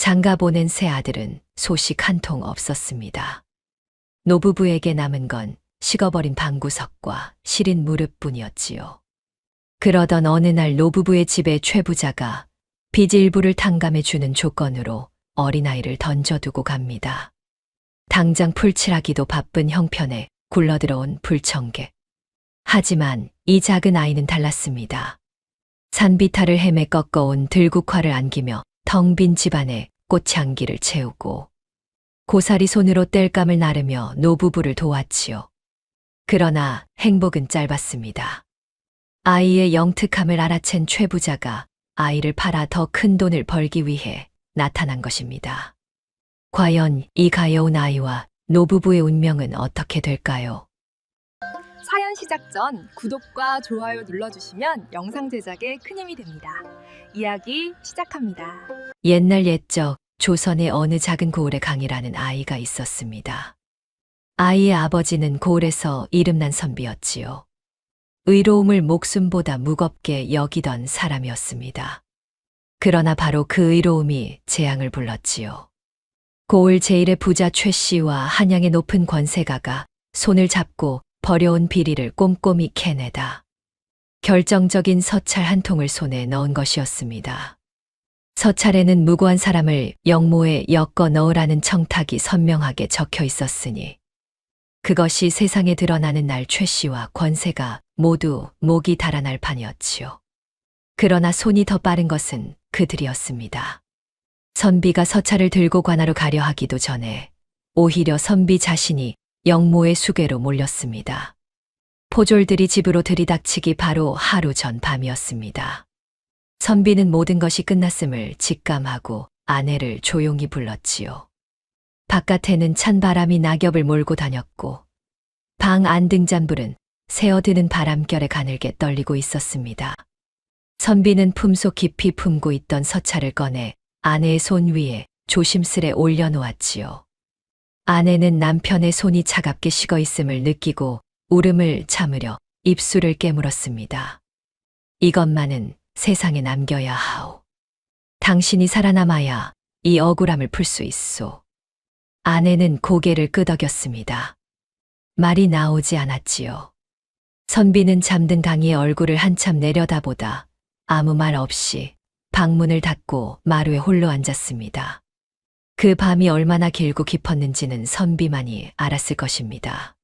장가 보낸 세 아들은 소식 한 통 없었습니다. 노부부에게 남은 건 식어버린 방구석과 시린 무릎뿐이었지요. 그러던 어느 날 노부부의 집에 최 부자가 빚 일부를 탕감해 주는 조건으로 어린아이를 던져두고 갑니다. 당장 풀칠하기도 바쁜 형편에 굴러들어온 불청객. 하지만 이 작은 아이는 달랐습니다. 산비탈을 헤매 꺾어온 들국화를 안기며 텅 빈 집안에 꽃향기를 채우고 고사리 손으로 땔감을 나르며 노부부를 도왔지요. 그러나 행복은 짧았습니다. 아이의 영특함을 알아챈 최 부자가 아이를 팔아 더 큰 돈을 벌기 위해 나타난 것입니다. 과연 이 가여운 아이와 노부부의 운명은 어떻게 될까요? 사연 시작 전 구독과 좋아요 눌러주시면 영상 제작에 큰 힘이 됩니다. 이야기 시작합니다. 옛날 옛적 조선의 어느 작은 고을에 강이라는 아이가 있었습니다. 아이의 아버지는 고을에서 이름난 선비였지요. 의로움을 목숨보다 무겁게 여기던 사람이었습니다. 그러나 바로 그 의로움이 재앙을 불렀지요. 고을 제1의 부자 최 씨와 한양의 높은 권세가가 손을 잡고 버려온 비리를 꼼꼼히 캐내다 결정적인 서찰 한 통을 손에 넣은 것이었습니다. 서찰에는 무고한 사람을 영모에 엮어 넣으라는 청탁이 선명하게 적혀 있었으니 그것이 세상에 드러나는 날 최 씨와 권세가 모두 목이 달아날 판이었지요. 그러나 손이 더 빠른 것은 그들이었습니다. 선비가 서찰을 들고 관하로 가려 하기도 전에 오히려 선비 자신이 영모의 수괴로 몰렸습니다. 포졸들이 집으로 들이닥치기 바로 하루 전 밤이었습니다. 선비는 모든 것이 끝났음을 직감하고 아내를 조용히 불렀지요. 바깥에는 찬 바람이 낙엽을 몰고 다녔고 방 안 등잔불은 새어드는 바람결에 가늘게 떨리고 있었습니다. 선비는 품속 깊이 품고 있던 서찰을 꺼내 아내의 손 위에 조심스레 올려놓았지요. 아내는 남편의 손이 차갑게 식어 있음을 느끼고 울음을 참으려 입술을 깨물었습니다. 이것만은 세상에 남겨야 하오. 당신이 살아남아야 이 억울함을 풀 수 있소. 아내는 고개를 끄덕였습니다. 말이 나오지 않았지요. 선비는 잠든 강희의 얼굴을 한참 내려다보다 아무 말 없이 방문을 닫고 마루에 홀로 앉았습니다. 그 밤이 얼마나 길고 깊었는지는 선비만이 알았을 것입니다.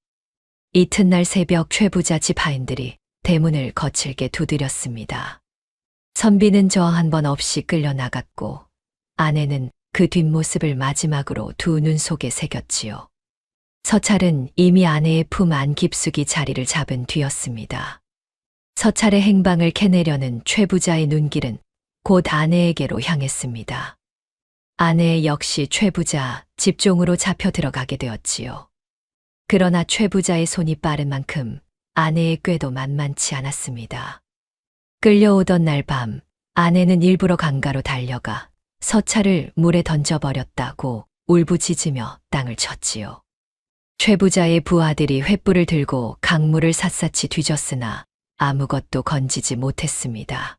이튿날 새벽 최 부자 집 하인들이 대문을 거칠게 두드렸습니다. 선비는 저항 한 번 없이 끌려나갔고 아내는 그 뒷모습을 마지막으로 두 눈 속에 새겼지요. 서찰은 이미 아내의 품 안 깊숙이 자리를 잡은 뒤였습니다. 서찰의 행방을 캐내려는 최 부자의 눈길은 곧 아내에게로 향했습니다. 아내 역시 최 부자 집종으로 잡혀 들어가게 되었지요. 그러나 최 부자의 손이 빠른 만큼 아내의 꾀도 만만치 않았습니다. 끌려오던 날 밤 아내는 일부러 강가로 달려가 서찰을 물에 던져버렸다고 울부짖으며 땅을 쳤지요. 최 부자의 부하들이 횃불을 들고 강물을 샅샅이 뒤졌으나 아무것도 건지지 못했습니다.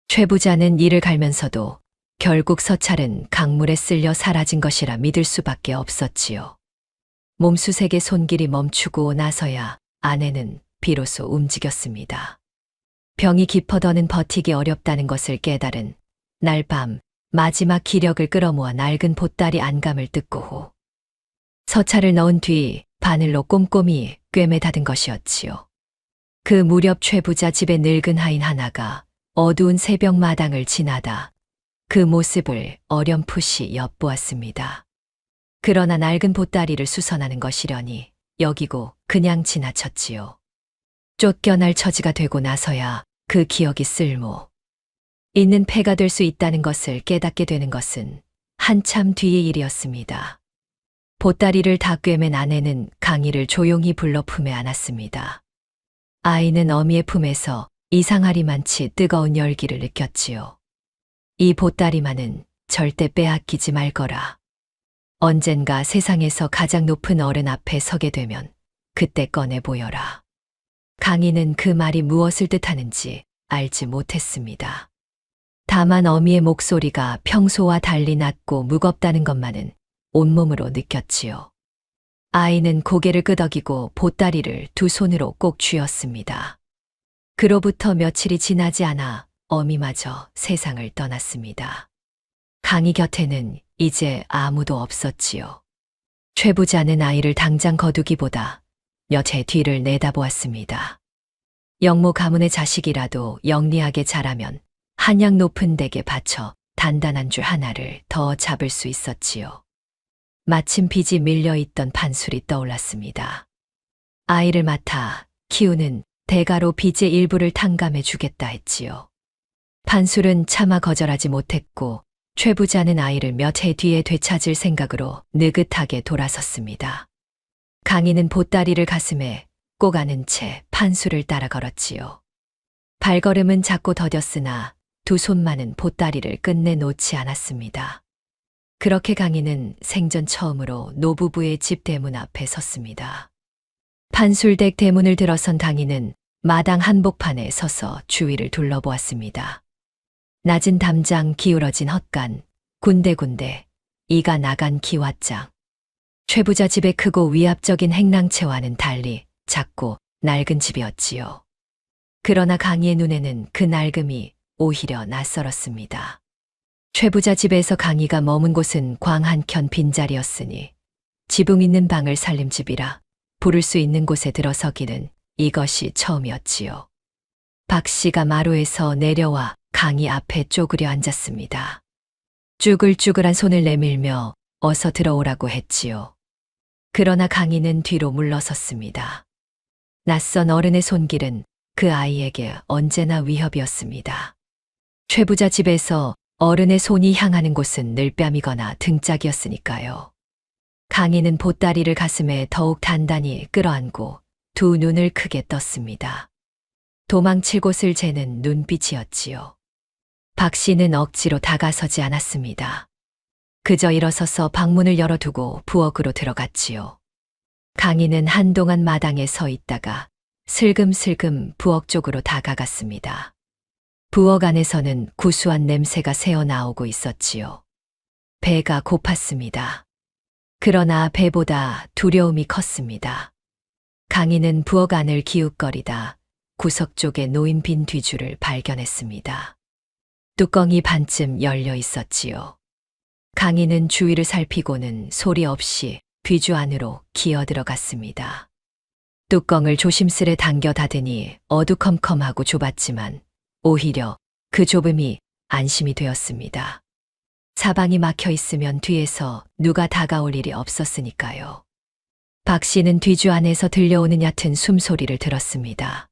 최 부자는 이를 갈면서도 결국 서찰은 강물에 쓸려 사라진 것이라 믿을 수밖에 없었지요. 몸수색의 손길이 멈추고 나서야 아내는 비로소 움직였습니다. 병이 깊어더는 버티기 어렵다는 것을 깨달은 날 밤 마지막 기력을 끌어모아 낡은 보따리 안감을 뜯고 후 서찰을 넣은 뒤 바늘로 꼼꼼히 꿰매 닫은 것이었지요. 그 무렵 최 부자 집의 늙은 하인 하나가 어두운 새벽 마당을 지나다 그 모습을 어렴풋이 엿보았습니다. 그러나 낡은 보따리를 수선하는 것이려니 여기고 그냥 지나쳤지요. 쫓겨날 처지가 되고 나서야 그 기억이 쓸모 있는 패가 될 수 있다는 것을 깨닫게 되는 것은 한참 뒤의 일이었습니다. 보따리를 다 꿰맨 아내는 강희를 조용히 불러 품에 안았습니다. 아이는 어미의 품에서 이상하리만치 뜨거운 열기를 느꼈지요. 이 보따리만은 절대 빼앗기지 말거라. 언젠가 세상에서 가장 높은 어른 앞에 서게 되면 그때 꺼내 보여라. 강희는 그 말이 무엇을 뜻하는지 알지 못했습니다. 다만 어미의 목소리가 평소와 달리 낮고 무겁다는 것만은 온몸으로 느꼈지요. 아이는 고개를 끄덕이고 보따리를 두 손으로 꼭 쥐었습니다. 그로부터 며칠이 지나지 않아 어미마저 세상을 떠났습니다. 강희 곁에는 이제 아무도 없었지요. 최 부자는 아이를 당장 거두기보다 여제 뒤를 내다보았습니다. 영모 가문의 자식이라도 영리하게 자라면 한양 높은 댁에 바쳐 단단한 줄 하나를 더 잡을 수 있었지요. 마침 빚이 밀려있던 판술이 떠올랐습니다. 아이를 맡아 키우는 대가로 빚의 일부를 탕감해 주겠다 했지요. 판술은 차마 거절하지 못했고 최 부자는 아이를 몇 해 뒤에 되찾을 생각으로 느긋하게 돌아섰습니다. 강희는 보따리를 가슴에 꼭 안은 채 판술을 따라 걸었지요. 발걸음은 작고 더뎠으나 두 손만은 보따리를 끝내 놓지 않았습니다. 그렇게 강희는 생전 처음으로 노부부의 집 대문 앞에 섰습니다. 판술댁 대문을 들어선 강희는 마당 한복판에 서서 주위를 둘러보았습니다. 낮은 담장, 기울어진 헛간, 군데군데 이가 나간 기왓장. 최 부자 집의 크고 위압적인 행랑채와는 달리 작고 낡은 집이었지요. 그러나 강희의 눈에는 그 낡음이 오히려 낯설었습니다. 최 부자 집에서 강희가 머문 곳은 광 한켠 빈자리였으니 지붕 있는 방을 살림집이라 부를 수 있는 곳에 들어서기는 이것이 처음이었지요. 박 씨가 마루에서 내려와 강희 앞에 쪼그려 앉았습니다. 쭈글쭈글한 손을 내밀며 어서 들어오라고 했지요. 그러나 강희는 뒤로 물러섰습니다. 낯선 어른의 손길은 그 아이에게 언제나 위협이었습니다. 최 부자 집에서 어른의 손이 향하는 곳은 늘뺨이거나 등짝이었으니까요. 강희는 보따리를 가슴에 더욱 단단히 끌어안고 두 눈을 크게 떴습니다. 도망칠 곳을 재는 눈빛이었지요. 박 씨는 억지로 다가서지 않았습니다. 그저 일어서서 방문을 열어두고 부엌으로 들어갔지요. 강희는 한동안 마당에 서 있다가 슬금슬금 부엌 쪽으로 다가갔습니다. 부엌 안에서는 구수한 냄새가 새어나오고 있었지요. 배가 고팠습니다. 그러나 배보다 두려움이 컸습니다. 강희는 부엌 안을 기웃거리다 구석 쪽에 놓인 빈 뒤주를 발견했습니다. 뚜껑이 반쯤 열려 있었지요. 강희는 주위를 살피고는 소리 없이 뒤주 안으로 기어 들어갔습니다. 뚜껑을 조심스레 당겨 닫으니 어두컴컴하고 좁았지만 오히려 그 좁음이 안심이 되었습니다. 사방이 막혀 있으면 뒤에서 누가 다가올 일이 없었으니까요. 박 씨는 뒤주 안에서 들려오는 얕은 숨소리를 들었습니다.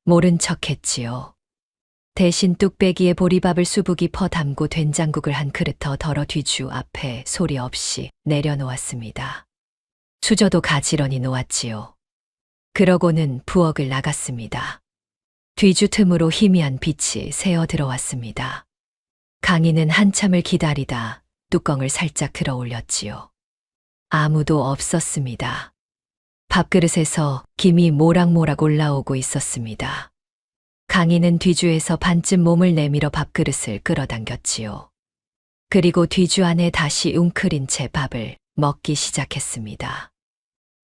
모른 척했지요. 대신 뚝배기에 보리밥을 수북이 퍼 담고 된장국을 한 그릇 더 덜어 뒤주 앞에 소리 없이 내려놓았습니다. 수저도 가지런히 놓았지요. 그러고는 부엌을 나갔습니다. 뒤주 틈으로 희미한 빛이 새어 들어왔습니다. 강희는 한참을 기다리다 뚜껑을 살짝 들어 올렸지요. 아무도 없었습니다. 밥그릇에서 김이 모락모락 올라오고 있었습니다. 강희는 뒤주에서 반쯤 몸을 내밀어 밥그릇을 끌어당겼지요. 그리고 뒤주 안에 다시 웅크린 채 밥을 먹기 시작했습니다.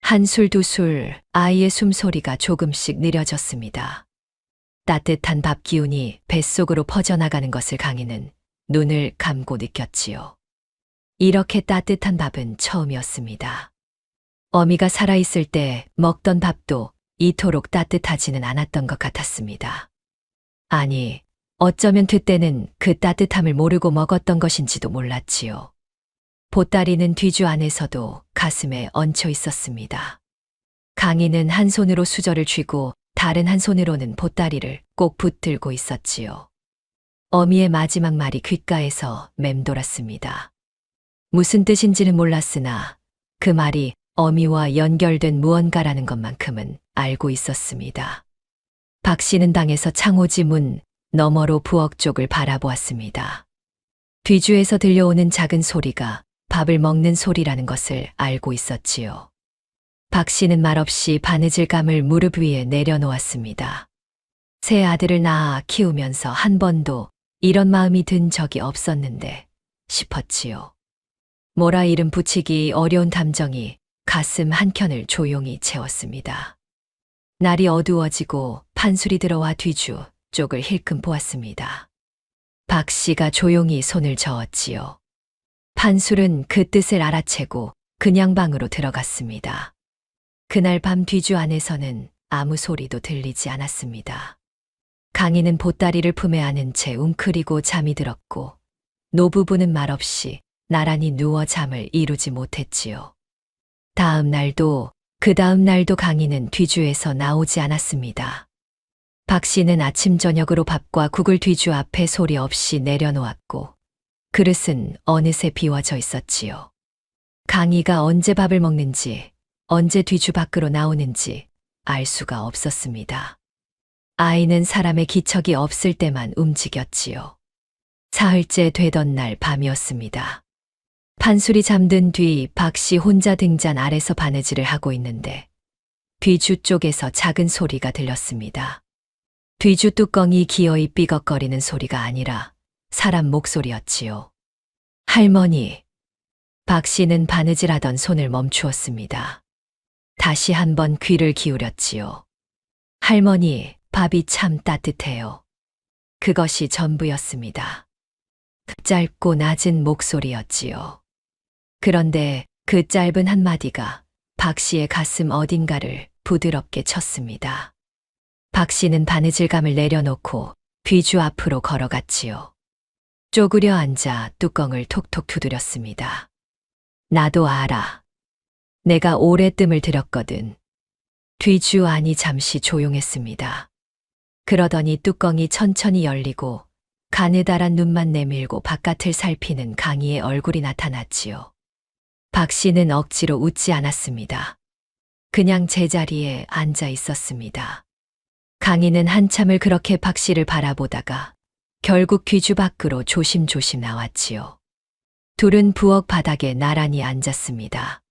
한 술 두 술 아이의 숨소리가 조금씩 느려졌습니다. 따뜻한 밥 기운이 뱃속으로 퍼져나가는 것을 강희는 눈을 감고 느꼈지요. 이렇게 따뜻한 밥은 처음이었습니다. 어미가 살아있을 때 먹던 밥도 이토록 따뜻하지는 않았던 것 같았습니다. 아니, 어쩌면 그때는 그 따뜻함을 모르고 먹었던 것인지도 몰랐지요. 보따리는 뒤주 안에서도 가슴에 얹혀 있었습니다. 강희는 한 손으로 수저를 쥐고 다른 한 손으로는 보따리를 꼭 붙들고 있었지요. 어미의 마지막 말이 귓가에서 맴돌았습니다. 무슨 뜻인지는 몰랐으나 그 말이 어미와 연결된 무언가라는 것만큼은 알고 있었습니다. 박 씨는 방에서 창호지 문 너머로 부엌 쪽을 바라보았습니다. 뒤주에서 들려오는 작은 소리가 밥을 먹는 소리라는 것을 알고 있었지요. 박 씨는 말없이 바느질 감을 무릎 위에 내려놓았습니다. 새 아들을 낳아 키우면서 한 번도 이런 마음이 든 적이 없었는데 싶었지요. 뭐라 이름 붙이기 어려운 감정이 가슴 한켠을 조용히 채웠습니다. 날이 어두워지고 판술이 들어와 뒤주 쪽을 힐끔 보았습니다. 박 씨가 조용히 손을 저었지요. 판술은 그 뜻을 알아채고 그냥 방으로 들어갔습니다. 그날 밤 뒤주 안에서는 아무 소리도 들리지 않았습니다. 강희는 보따리를 품에 안은 채 웅크리고 잠이 들었고 노부부는 말없이 나란히 누워 잠을 이루지 못했지요. 다음 날도 그 다음 날도 강희는 뒤주에서 나오지 않았습니다. 박 씨는 아침 저녁으로 밥과 국을 뒤주 앞에 소리 없이 내려놓았고 그릇은 어느새 비워져 있었지요. 강희가 언제 밥을 먹는지 언제 뒤주 밖으로 나오는지 알 수가 없었습니다. 아이는 사람의 기척이 없을 때만 움직였지요. 사흘째 되던 날 밤이었습니다. 판술이 잠든 뒤 박 씨 혼자 등잔 아래서 바느질을 하고 있는데 뒤주 쪽에서 작은 소리가 들렸습니다. 뒤주 뚜껑이 기어이 삐걱거리는 소리가 아니라 사람 목소리였지요. 할머니. 박 씨는 바느질하던 손을 멈추었습니다. 다시 한번 귀를 기울였지요. 할머니, 밥이 참 따뜻해요. 그것이 전부였습니다. 짧고 낮은 목소리였지요. 그런데 그 짧은 한마디가 박 씨의 가슴 어딘가를 부드럽게 쳤습니다. 박 씨는 바느질감을 내려놓고 뒤주 앞으로 걸어갔지요. 쪼그려 앉아 뚜껑을 톡톡 두드렸습니다. 나도 알아. 내가 오래 뜸을 들였거든. 뒤주 안이 잠시 조용했습니다. 그러더니 뚜껑이 천천히 열리고 가느다란 눈만 내밀고 바깥을 살피는 강희의 얼굴이 나타났지요. 박 씨는 억지로 웃지 않았습니다. 그냥 제자리에 앉아 있었습니다. 강희는 한참을 그렇게 박 씨를 바라보다가 결국 뒤주 밖으로 조심조심 나왔지요. 둘은 부엌 바닥에 나란히 앉았습니다.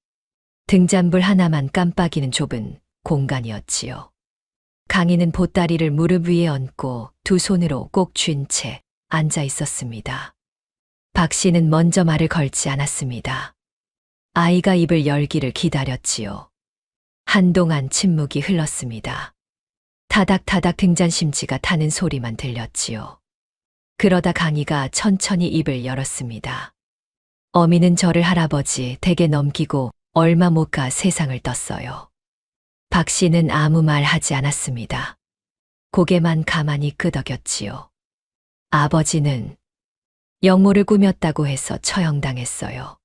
등잔불 하나만 깜빡이는 좁은 공간이었지요. 강희는 보따리를 무릎 위에 얹고 두 손으로 꼭 쥔 채 앉아 있었습니다. 박 씨는 먼저 말을 걸지 않았습니다. 아이가 입을 열기를 기다렸지요. 한동안 침묵이 흘렀습니다. 타닥타닥 등잔 심지가 타는 소리만 들렸지요. 그러다 강희가 천천히 입을 열었습니다. 어미는 저를 할아버지 댁에 넘기고 얼마 못 가 세상을 떴어요. 박 씨는 아무 말 하지 않았습니다. 고개만 가만히 끄덕였지요. 아버지는 영모를 꾸몄다고 해서 처형당했어요.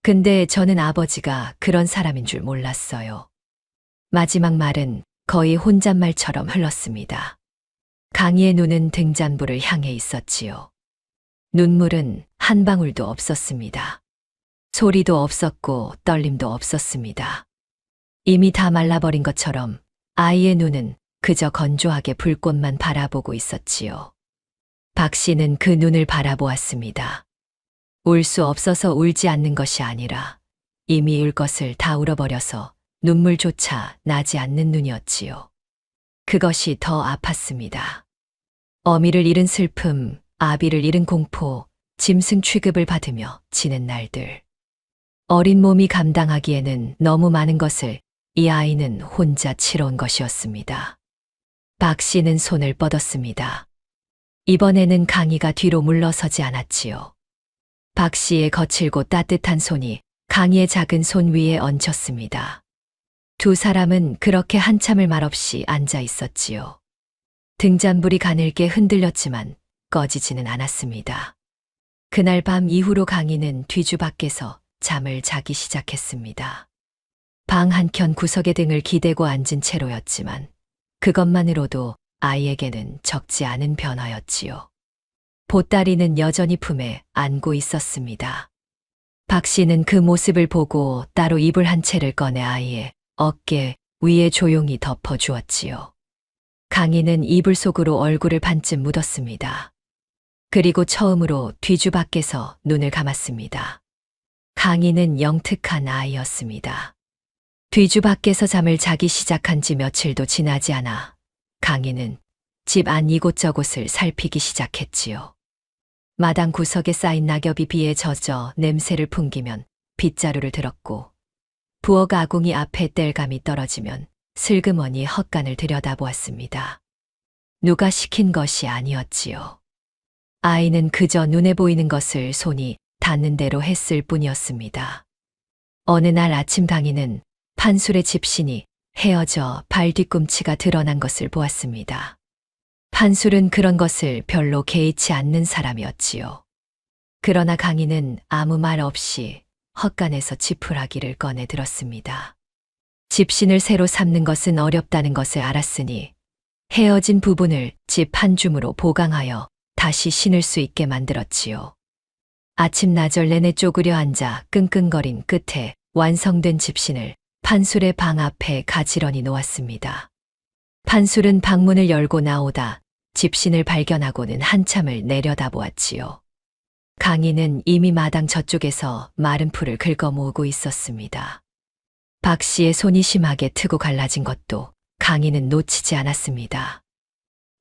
근데 저는 아버지가 그런 사람인 줄 몰랐어요. 마지막 말은 거의 혼잣말처럼 흘렀습니다. 강희의 눈은 등잔불을 향해 있었지요. 눈물은 한 방울도 없었습니다. 소리도 없었고 떨림도 없었습니다. 이미 다 말라버린 것처럼 아이의 눈은 그저 건조하게 불꽃만 바라보고 있었지요. 박 씨는 그 눈을 바라보았습니다. 울 수 없어서 울지 않는 것이 아니라 이미 울 것을 다 울어버려서 눈물조차 나지 않는 눈이었지요. 그것이 더 아팠습니다. 어미를 잃은 슬픔, 아비를 잃은 공포, 짐승 취급을 받으며 지낸 날들. 어린 몸이 감당하기에는 너무 많은 것을 이 아이는 혼자 치러온 것이었습니다. 박 씨는 손을 뻗었습니다. 이번에는 강희가 뒤로 물러서지 않았지요. 박 씨의 거칠고 따뜻한 손이 강희의 작은 손 위에 얹혔습니다. 두 사람은 그렇게 한참을 말없이 앉아 있었지요. 등잔불이 가늘게 흔들렸지만 꺼지지는 않았습니다. 그날 밤 이후로 강희는 뒤주 밖에서 잠을 자기 시작했습니다. 방 한켠 구석에 등을 기대고 앉은 채로였지만 그것만으로도 아이에게는 적지 않은 변화였지요. 보따리는 여전히 품에 안고 있었습니다. 박 씨는 그 모습을 보고 따로 이불 한 채를 꺼내 아이의 어깨 위에 조용히 덮어주었지요. 강희는 이불 속으로 얼굴을 반쯤 묻었습니다. 그리고 처음으로 뒤주 밖에서 눈을 감았습니다. 강희는 영특한 아이였습니다. 뒤주 밖에서 잠을 자기 시작한 지 며칠도 지나지 않아 강희는 집 안 이곳저곳을 살피기 시작했지요. 마당 구석에 쌓인 낙엽이 비에 젖어 냄새를 풍기면 빗자루를 들었고 부엌 아궁이 앞에 땔감이 떨어지면 슬그머니 헛간을 들여다보았습니다. 누가 시킨 것이 아니었지요. 아이는 그저 눈에 보이는 것을 손이 닿는 대로 했을 뿐이었습니다. 어느 날 아침 강희는 판술의 집신이 헤어져 발 뒤꿈치가 드러난 것을 보았습니다. 판술은 그런 것을 별로 개의치 않는 사람이었지요. 그러나 강희는 아무 말 없이 헛간에서 지푸라기를 꺼내 들었습니다. 집신을 새로 삼는 것은 어렵다는 것을 알았으니 헤어진 부분을 집 한 줌으로 보강하여 다시 신을 수 있게 만들었지요. 아침 나절 내내 쪼그려 앉아 끙끙거린 끝에 완성된 집신을 판술의 방 앞에 가지런히 놓았습니다. 판술은 방문을 열고 나오다 집신을 발견하고는 한참을 내려다보았지요. 강희는 이미 마당 저쪽에서 마른 풀을 긁어 모으고 있었습니다. 박 씨의 손이 심하게 트고 갈라진 것도 강희는 놓치지 않았습니다.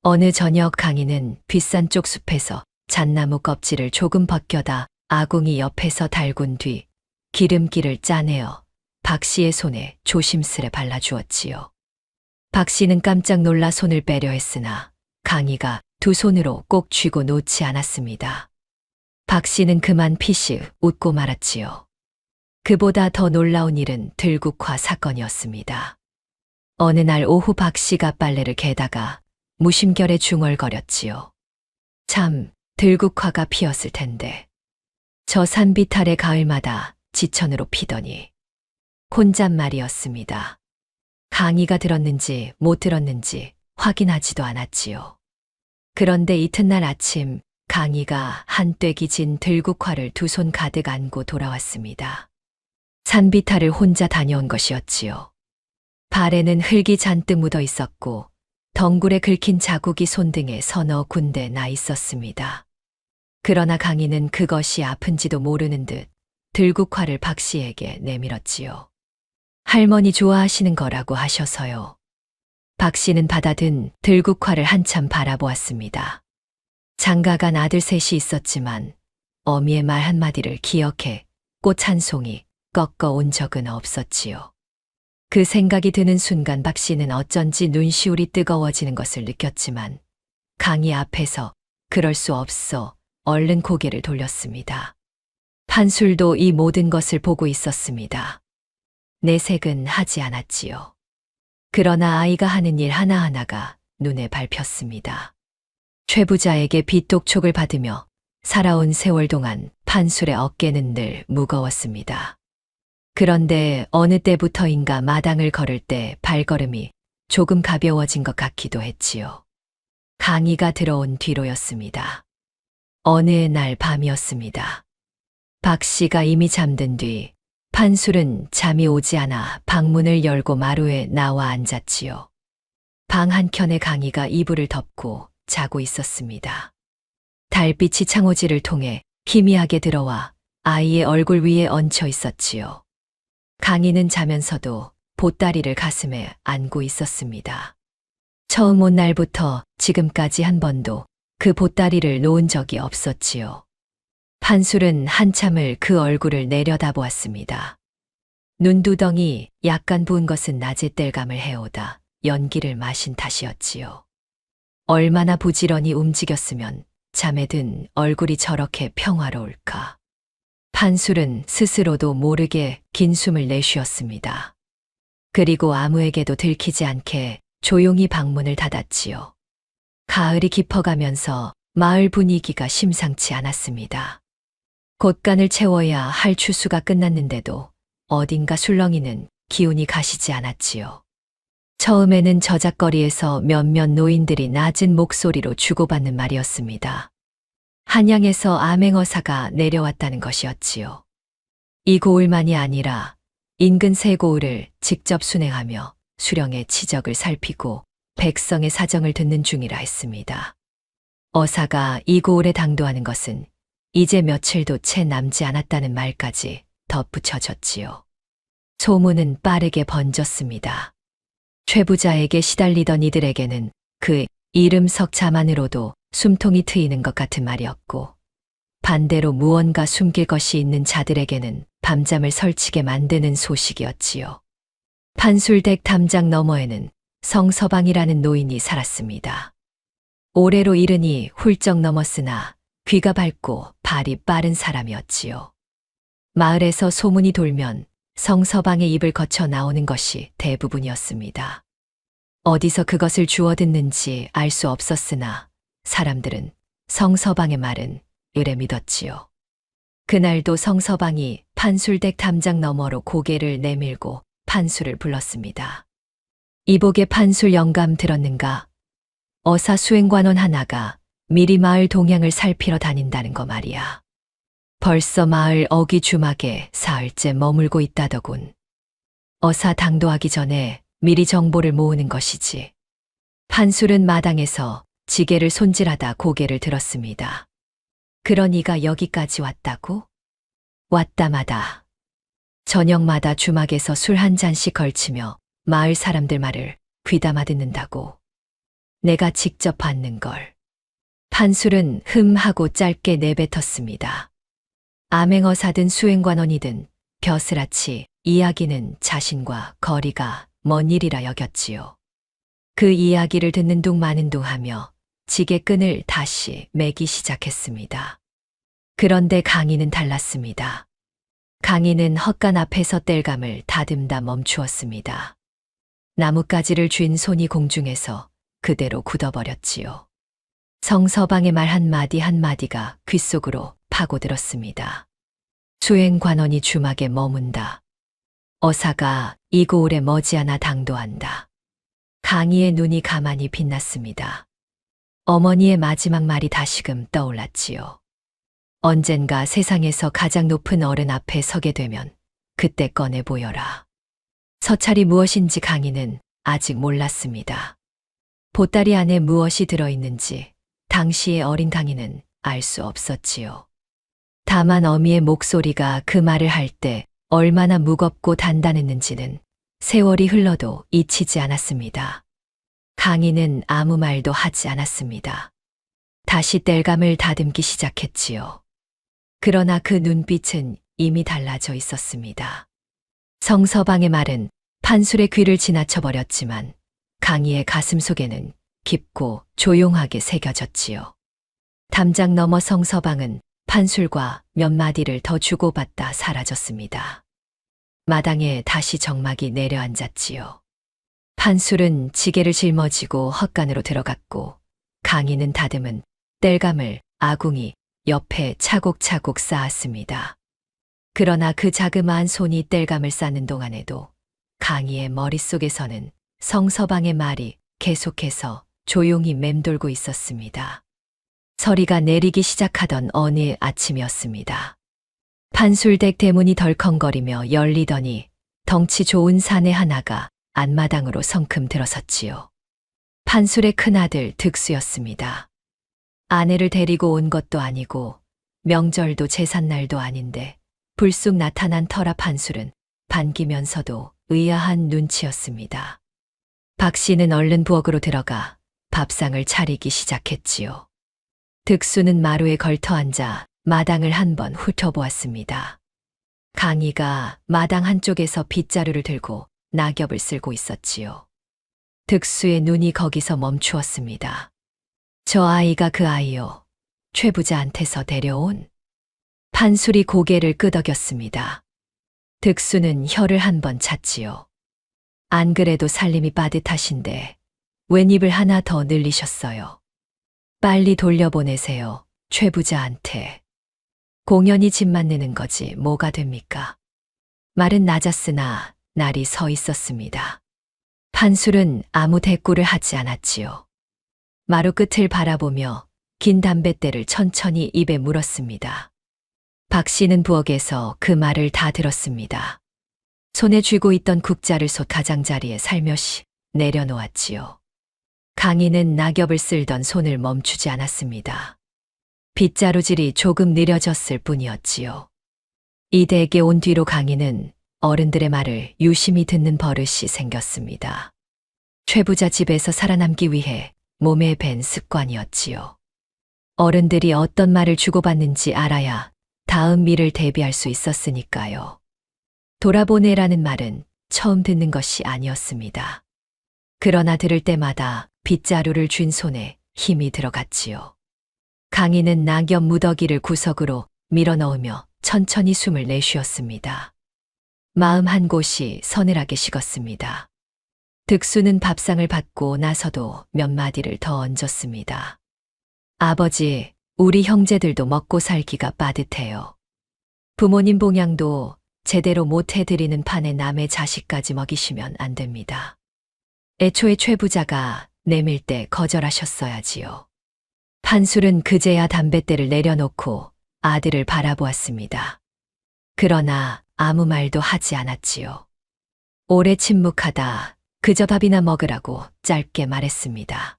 어느 저녁 강희는 뒷산 쪽 숲에서 잣나무 껍질을 조금 벗겨다 아궁이 옆에서 달군 뒤 기름기를 짜내어 박 씨의 손에 조심스레 발라주었지요. 박 씨는 깜짝 놀라 손을 빼려 했으나 강희가 두 손으로 꼭 쥐고 놓지 않았습니다. 박 씨는 그만 피식 웃고 말았지요. 그보다 더 놀라운 일은 들국화 사건이었습니다. 어느 날 오후 박 씨가 빨래를 개다가 무심결에 중얼거렸지요. 참, 들국화가 피었을 텐데. 저 산비탈의 가을마다 지천으로 피더니. 혼잣말이었습니다. 강희가 들었는지 못 들었는지 확인하지도 않았지요. 그런데 이튿날 아침 강희가 한 떼기 진 들국화를 두 손 가득 안고 돌아왔습니다. 산비탈을 혼자 다녀온 것이었지요. 발에는 흙이 잔뜩 묻어 있었고 덩굴에 긁힌 자국이 손등에 서너 군데 나 있었습니다. 그러나 강희는 그것이 아픈지도 모르는 듯 들국화를 박 씨에게 내밀었지요. 할머니 좋아하시는 거라고 하셔서요. 박 씨는 받아든 들국화를 한참 바라보았습니다. 장가간 아들 셋이 있었지만 어미의 말 한마디를 기억해 꽃 한 송이 꺾어 온 적은 없었지요. 그 생각이 드는 순간 박 씨는 어쩐지 눈시울이 뜨거워지는 것을 느꼈지만 강희 앞에서 그럴 수 없어 얼른 고개를 돌렸습니다. 판술도 이 모든 것을 보고 있었습니다. 내색은 하지 않았지요. 그러나 아이가 하는 일 하나하나가 눈에 밟혔습니다. 최 부자에게 빚독촉을 받으며 살아온 세월 동안 판술의 어깨는 늘 무거웠습니다. 그런데 어느 때부터인가 마당을 걸을 때 발걸음이 조금 가벼워진 것 같기도 했지요. 강희가 들어온 뒤로였습니다. 어느 날 밤이었습니다. 박 씨가 이미 잠든 뒤 판술은 잠이 오지 않아 방문을 열고 마루에 나와 앉았지요. 방 한켠에 강희가 이불을 덮고 자고 있었습니다. 달빛이 창호지를 통해 희미하게 들어와 아이의 얼굴 위에 얹혀 있었지요. 강희는 자면서도 보따리를 가슴에 안고 있었습니다. 처음 온 날부터 지금까지 한 번도 그 보따리를 놓은 적이 없었지요. 판술은 한참을 그 얼굴을 내려다보았습니다. 눈두덩이 약간 부은 것은 낮에 땔감을 해오다 연기를 마신 탓이었지요. 얼마나 부지런히 움직였으면 잠에 든 얼굴이 저렇게 평화로울까. 판술은 스스로도 모르게 긴 숨을 내쉬었습니다. 그리고 아무에게도 들키지 않게 조용히 방문을 닫았지요. 가을이 깊어가면서 마을 분위기가 심상치 않았습니다. 곳간을 채워야 할 추수가 끝났는데도 어딘가 술렁이는 기운이 가시지 않았지요. 처음에는 저작거리에서 몇몇 노인들이 낮은 목소리로 주고받는 말이었습니다. 한양에서 암행어사가 내려왔다는 것이었지요. 이 고을만이 아니라 인근 세 고을을 직접 순행하며 수령의 치적을 살피고 백성의 사정을 듣는 중이라 했습니다. 어사가 이 고을에 당도하는 것은 이제 며칠도 채 남지 않았다는 말까지 덧붙여졌지요. 소문은 빠르게 번졌습니다. 최 부자에게 시달리던 이들에게는 그 이름 석자만으로도 숨통이 트이는 것 같은 말이었고 반대로 무언가 숨길 것이 있는 자들에게는 밤잠을 설치게 만드는 소식이었지요. 판술댁 담장 너머에는 성서방이라는 노인이 살았습니다. 올해로 이른이 훌쩍 넘었으나 귀가 밝고 발이 빠른 사람이었지요. 마을에서 소문이 돌면 성서방의 입을 거쳐 나오는 것이 대부분이었습니다. 어디서 그것을 주워 듣는지 알 수 없었으나 사람들은 성서방의 말은 의뢰 믿었지요. 그날도 성서방이 판술댁 담장 너머로 고개를 내밀고 판수를 불렀습니다. 이복의 판술 영감 들었는가? 어사 수행관원 하나가 미리 마을 동향을 살피러 다닌다는 거 말이야. 벌써 마을 어귀 주막에 사흘째 머물고 있다더군. 어사 당도하기 전에 미리 정보를 모으는 것이지. 판술은 마당에서 지게를 손질하다 고개를 들었습니다. 그러니가 여기까지 왔다고? 왔다마다. 저녁마다 주막에서 술 한 잔씩 걸치며 마을 사람들 말을 귀담아 듣는다고. 내가 직접 받는 걸. 판술은 하고 짧게 내뱉었습니다. 암행어사든 수행관원이든 벼슬아치 이야기는 자신과 거리가 먼 일이라 여겼지요. 그 이야기를 듣는 둥 마는 둥 하며 지게끈을 다시 매기 시작했습니다. 그런데 강희는 달랐습니다. 강희는 헛간 앞에서 땔감을 다듬다 멈추었습니다. 나뭇가지를 쥔 손이 공중에서 그대로 굳어버렸지요. 성서방의 말 한마디 한마디가 귓속으로 파고들었습니다. 수행관원이 주막에 머문다. 어사가 이 고을에 머지않아 당도한다. 강희의 눈이 가만히 빛났습니다. 어머니의 마지막 말이 다시금 떠올랐지요. 언젠가 세상에서 가장 높은 어른 앞에 서게 되면 그때 꺼내 보여라. 서찰이 무엇인지 강희는 아직 몰랐습니다. 보따리 안에 무엇이 들어있는지 당시의 어린 강희는 알 수 없었지요. 다만 어미의 목소리가 그 말을 할 때 얼마나 무겁고 단단했는지는 세월이 흘러도 잊히지 않았습니다. 강희는 아무 말도 하지 않았습니다. 다시 땔감을 다듬기 시작했지요. 그러나 그 눈빛은 이미 달라져 있었습니다. 성서방의 말은 판술의 귀를 지나쳐 버렸지만 강희의 가슴 속에는 깊고 조용하게 새겨졌지요. 담장 너머 성서방은 판술과 몇 마디를 더 주고받다 사라졌습니다. 마당에 다시 정막이 내려앉았지요. 판술은 지게를 짊어지고 헛간으로 들어갔고 강희는 다듬은 땔감을 아궁이 옆에 차곡차곡 쌓았습니다. 그러나 그 자그마한 손이 땔감을 쌓는 동안에도 강희의 머릿속에서는 성서방의 말이 계속해서 조용히 맴돌고 있었습니다. 서리가 내리기 시작하던 어느 아침이었습니다. 판술댁 대문이 덜컹거리며 열리더니 덩치 좋은 사내 하나가 안마당으로 성큼 들어섰지요. 판술의 큰아들 득수였습니다. 아내를 데리고 온 것도 아니고 명절도 제삿날도 아닌데 불쑥 나타난 터라 판술은 반기면서도 의아한 눈치였습니다. 박 씨는 얼른 부엌으로 들어가 밥상을 차리기 시작했지요. 득수는 마루에 걸터앉아 마당을 한번 훑어보았습니다. 강희가 마당 한쪽에서 빗자루를 들고 낙엽을 쓸고 있었지요. 득수의 눈이 거기서 멈추었습니다. 저 아이가 그 아이요. 최 부자한테서 데려온. 판술이 고개를 끄덕였습니다. 득수는 혀를 한번 찼지요. 안 그래도 살림이 빠듯하신데 웬 입을 하나 더 늘리셨어요. 빨리 돌려보내세요. 최 부자한테. 공연히 집만 내는 거지 뭐가 됩니까? 말은 낮았으나 날이 서 있었습니다. 판술은 아무 대꾸를 하지 않았지요. 마루 끝을 바라보며 긴 담뱃대를 천천히 입에 물었습니다. 박 씨는 부엌에서 그 말을 다 들었습니다. 손에 쥐고 있던 국자를 솥 가장자리에 살며시 내려놓았지요. 강희는 낙엽을 쓸던 손을 멈추지 않았습니다. 빗자루질이 조금 느려졌을 뿐이었지요. 이 댁에 온 뒤로 강희는 어른들의 말을 유심히 듣는 버릇이 생겼습니다. 최 부자 집에서 살아남기 위해 몸에 밴 습관이었지요. 어른들이 어떤 말을 주고받는지 알아야 다음 일을 대비할 수 있었으니까요. 돌아보내라는 말은 처음 듣는 것이 아니었습니다. 그러나 들을 때마다 빗자루를 쥔 손에 힘이 들어갔지요. 강희는 낙엽 무더기를 구석으로 밀어넣으며 천천히 숨을 내쉬었습니다. 마음 한 곳이 서늘하게 식었습니다. 득수는 밥상을 받고 나서도 몇 마디를 더 얹었습니다. 아버지, 우리 형제들도 먹고 살기가 빠듯해요. 부모님 봉양도 제대로 못 해드리는 판에 남의 자식까지 먹이시면 안 됩니다. 애초에 최 부자가 내밀 때 거절하셨어야지요. 판술은 그제야 담뱃대를 내려놓고 아들을 바라보았습니다. 그러나 아무 말도 하지 않았지요. 오래 침묵하다 그저 밥이나 먹으라고 짧게 말했습니다.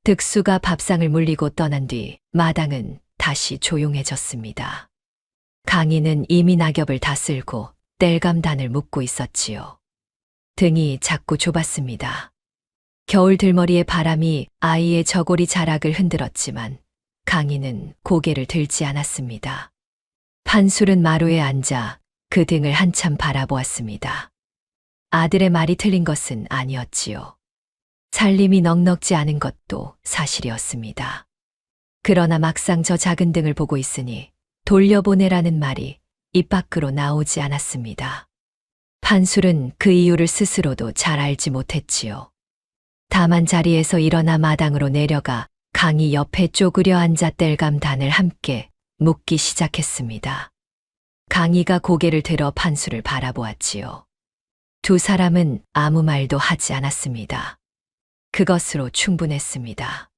득수가 밥상을 물리고 떠난 뒤 마당은 다시 조용해졌습니다. 강희는 이미 낙엽을 다 쓸고 땔감단을 묶고 있었지요. 등이 자꾸 좁았습니다. 겨울 들머리의 바람이 아이의 저고리 자락을 흔들었지만 강희는 고개를 들지 않았습니다. 판술은 마루에 앉아 그 등을 한참 바라보았습니다. 아들의 말이 틀린 것은 아니었지요. 살림이 넉넉지 않은 것도 사실이었습니다. 그러나 막상 저 작은 등을 보고 있으니 돌려보내라는 말이 입 밖으로 나오지 않았습니다. 판술은 그 이유를 스스로도 잘 알지 못했지요. 다만 자리에서 일어나 마당으로 내려가 강희 옆에 쪼그려 앉아 땔감단을 함께 묶기 시작했습니다. 강희가 고개를 들어 판술을 바라보았지요. 두 사람은 아무 말도 하지 않았습니다. 그것으로 충분했습니다.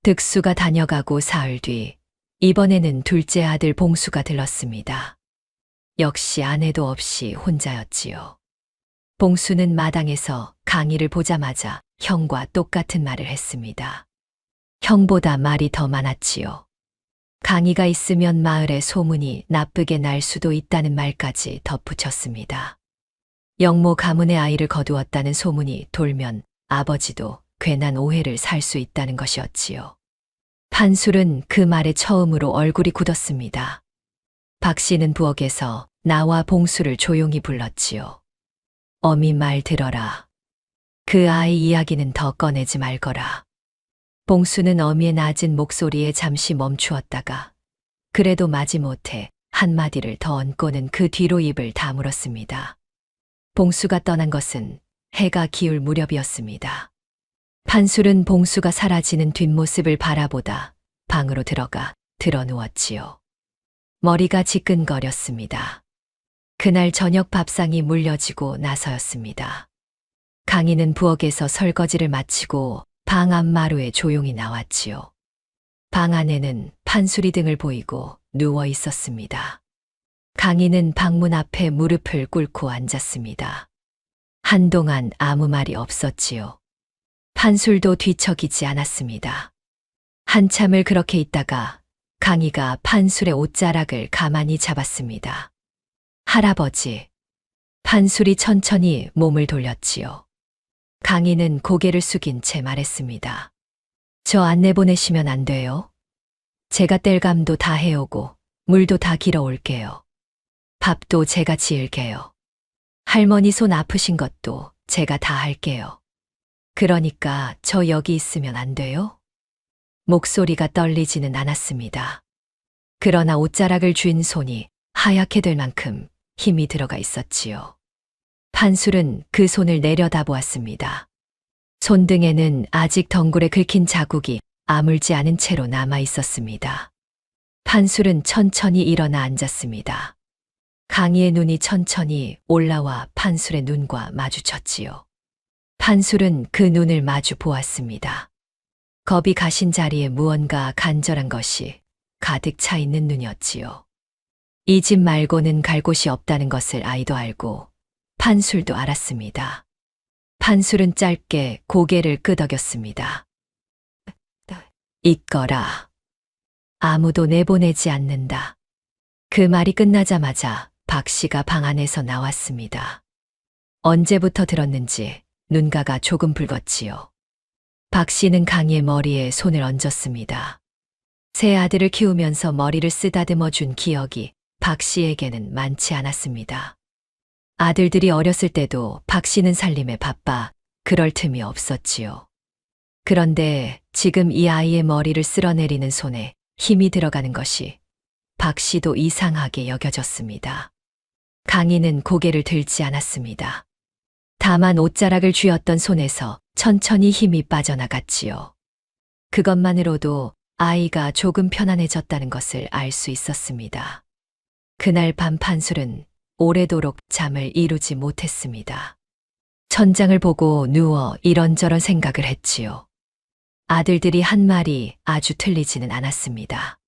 득수가 다녀가고 사흘 뒤 이번에는 둘째 아들 봉수가 들렀습니다. 역시 아내도 없이 혼자였지요. 봉수는 마당에서 강희를 보자마자 형과 똑같은 말을 했습니다. 형보다 말이 더 많았지요. 강희가 있으면 마을에 소문이 나쁘게 날 수도 있다는 말까지 덧붙였습니다. 영모 가문의 아이를 거두었다는 소문이 돌면 아버지도 괜한 오해를 살 수 있다는 것이었지요. 판술은 그 말에 처음으로 얼굴이 굳었습니다. 박 씨는 부엌에서 나와 봉수를 조용히 불렀지요. 어미 말 들어라. 그 아이 이야기는 더 꺼내지 말거라. 봉수는 어미의 낮은 목소리에 잠시 멈추었다가 그래도 마지못해 한마디를 더 얹고는 그 뒤로 입을 다물었습니다. 봉수가 떠난 것은 해가 기울 무렵이었습니다. 판술은 봉수가 사라지는 뒷모습을 바라보다 방으로 들어가 드러누웠지요. 머리가 지끈거렸습니다. 그날 저녁 밥상이 물려지고 나서였습니다. 강희는 부엌에서 설거지를 마치고 방 앞마루에 조용히 나왔지요. 방 안에는 판술이 등을 보이고 누워 있었습니다. 강희는 방문 앞에 무릎을 꿇고 앉았습니다. 한동안 아무 말이 없었지요. 판술도 뒤척이지 않았습니다. 한참을 그렇게 있다가 강희가 판술의 옷자락을 가만히 잡았습니다. 할아버지. 판술이 천천히 몸을 돌렸지요. 강희는 고개를 숙인 채 말했습니다. 저 안내 보내시면 안 돼요? 제가 땔감도 다 해오고 물도 다 길어 올게요. 밥도 제가 지을게요. 할머니 손 아프신 것도 제가 다 할게요. 그러니까 저 여기 있으면 안 돼요? 목소리가 떨리지는 않았습니다. 그러나 옷자락을 쥔 손이 하얗게 될 만큼 힘이 들어가 있었지요. 판술은 그 손을 내려다보았습니다. 손등에는 아직 덩굴에 긁힌 자국이 아물지 않은 채로 남아 있었습니다. 판술은 천천히 일어나 앉았습니다. 강희의 눈이 천천히 올라와 판술의 눈과 마주쳤지요. 판술은 그 눈을 마주 보았습니다. 겁이 가신 자리에 무언가 간절한 것이 가득 차 있는 눈이었지요. 이 집 말고는 갈 곳이 없다는 것을 아이도 알고 판술도 알았습니다. 판술은 짧게 고개를 끄덕였습니다. 있거라. 아무도 내보내지 않는다. 그 말이 끝나자마자 박 씨가 방 안에서 나왔습니다. 언제부터 들었는지 눈가가 조금 붉었지요. 박 씨는 강희의 머리에 손을 얹었습니다. 세 아들을 키우면서 머리를 쓰다듬어 준 기억이 박 씨에게는 많지 않았습니다. 아들들이 어렸을 때도 박 씨는 살림에 바빠 그럴 틈이 없었지요. 그런데 지금 이 아이의 머리를 쓸어내리는 손에 힘이 들어가는 것이 박 씨도 이상하게 여겨졌습니다. 강희는 고개를 들지 않았습니다. 다만 옷자락을 쥐었던 손에서 천천히 힘이 빠져나갔지요. 그것만으로도 아이가 조금 편안해졌다는 것을 알 수 있었습니다. 그날 밤 판술은 오래도록 잠을 이루지 못했습니다. 천장을 보고 누워 이런저런 생각을 했지요. 아들들이 한 말이 아주 틀리지는 않았습니다.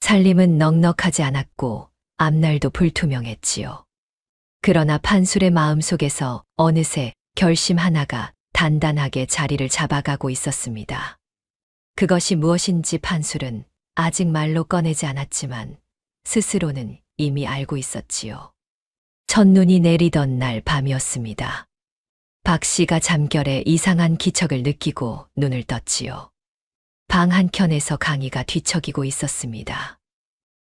살림은 넉넉하지 않았고 앞날도 불투명했지요. 그러나 판술의 마음속에서 어느새 결심 하나가 단단하게 자리를 잡아가고 있었습니다. 그것이 무엇인지 판술은 아직 말로 꺼내지 않았지만 스스로는 이미 알고 있었지요. 첫눈이 내리던 날 밤이었습니다. 박 씨가 잠결에 이상한 기척을 느끼고 눈을 떴지요. 방 한켠에서 강희가 뒤척이고 있었습니다.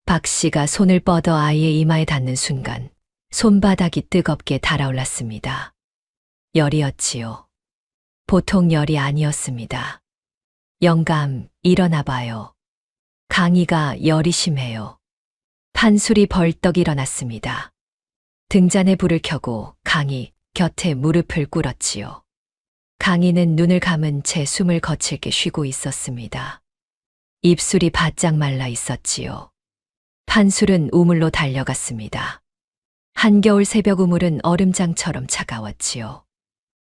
박 씨가 손을 뻗어 아이의 이마에 닿는 순간 손바닥이 뜨겁게 달아올랐습니다. 열이었지요. 보통 열이 아니었습니다. 영감, 일어나 봐요. 강희가 열이 심해요. 판술이 벌떡 일어났습니다. 등잔에 불을 켜고 강희 곁에 무릎을 꿇었지요. 강희는 눈을 감은 채 숨을 거칠게 쉬고 있었습니다. 입술이 바짝 말라 있었지요. 판술은 우물로 달려갔습니다. 한겨울 새벽 우물은 얼음장처럼 차가웠지요.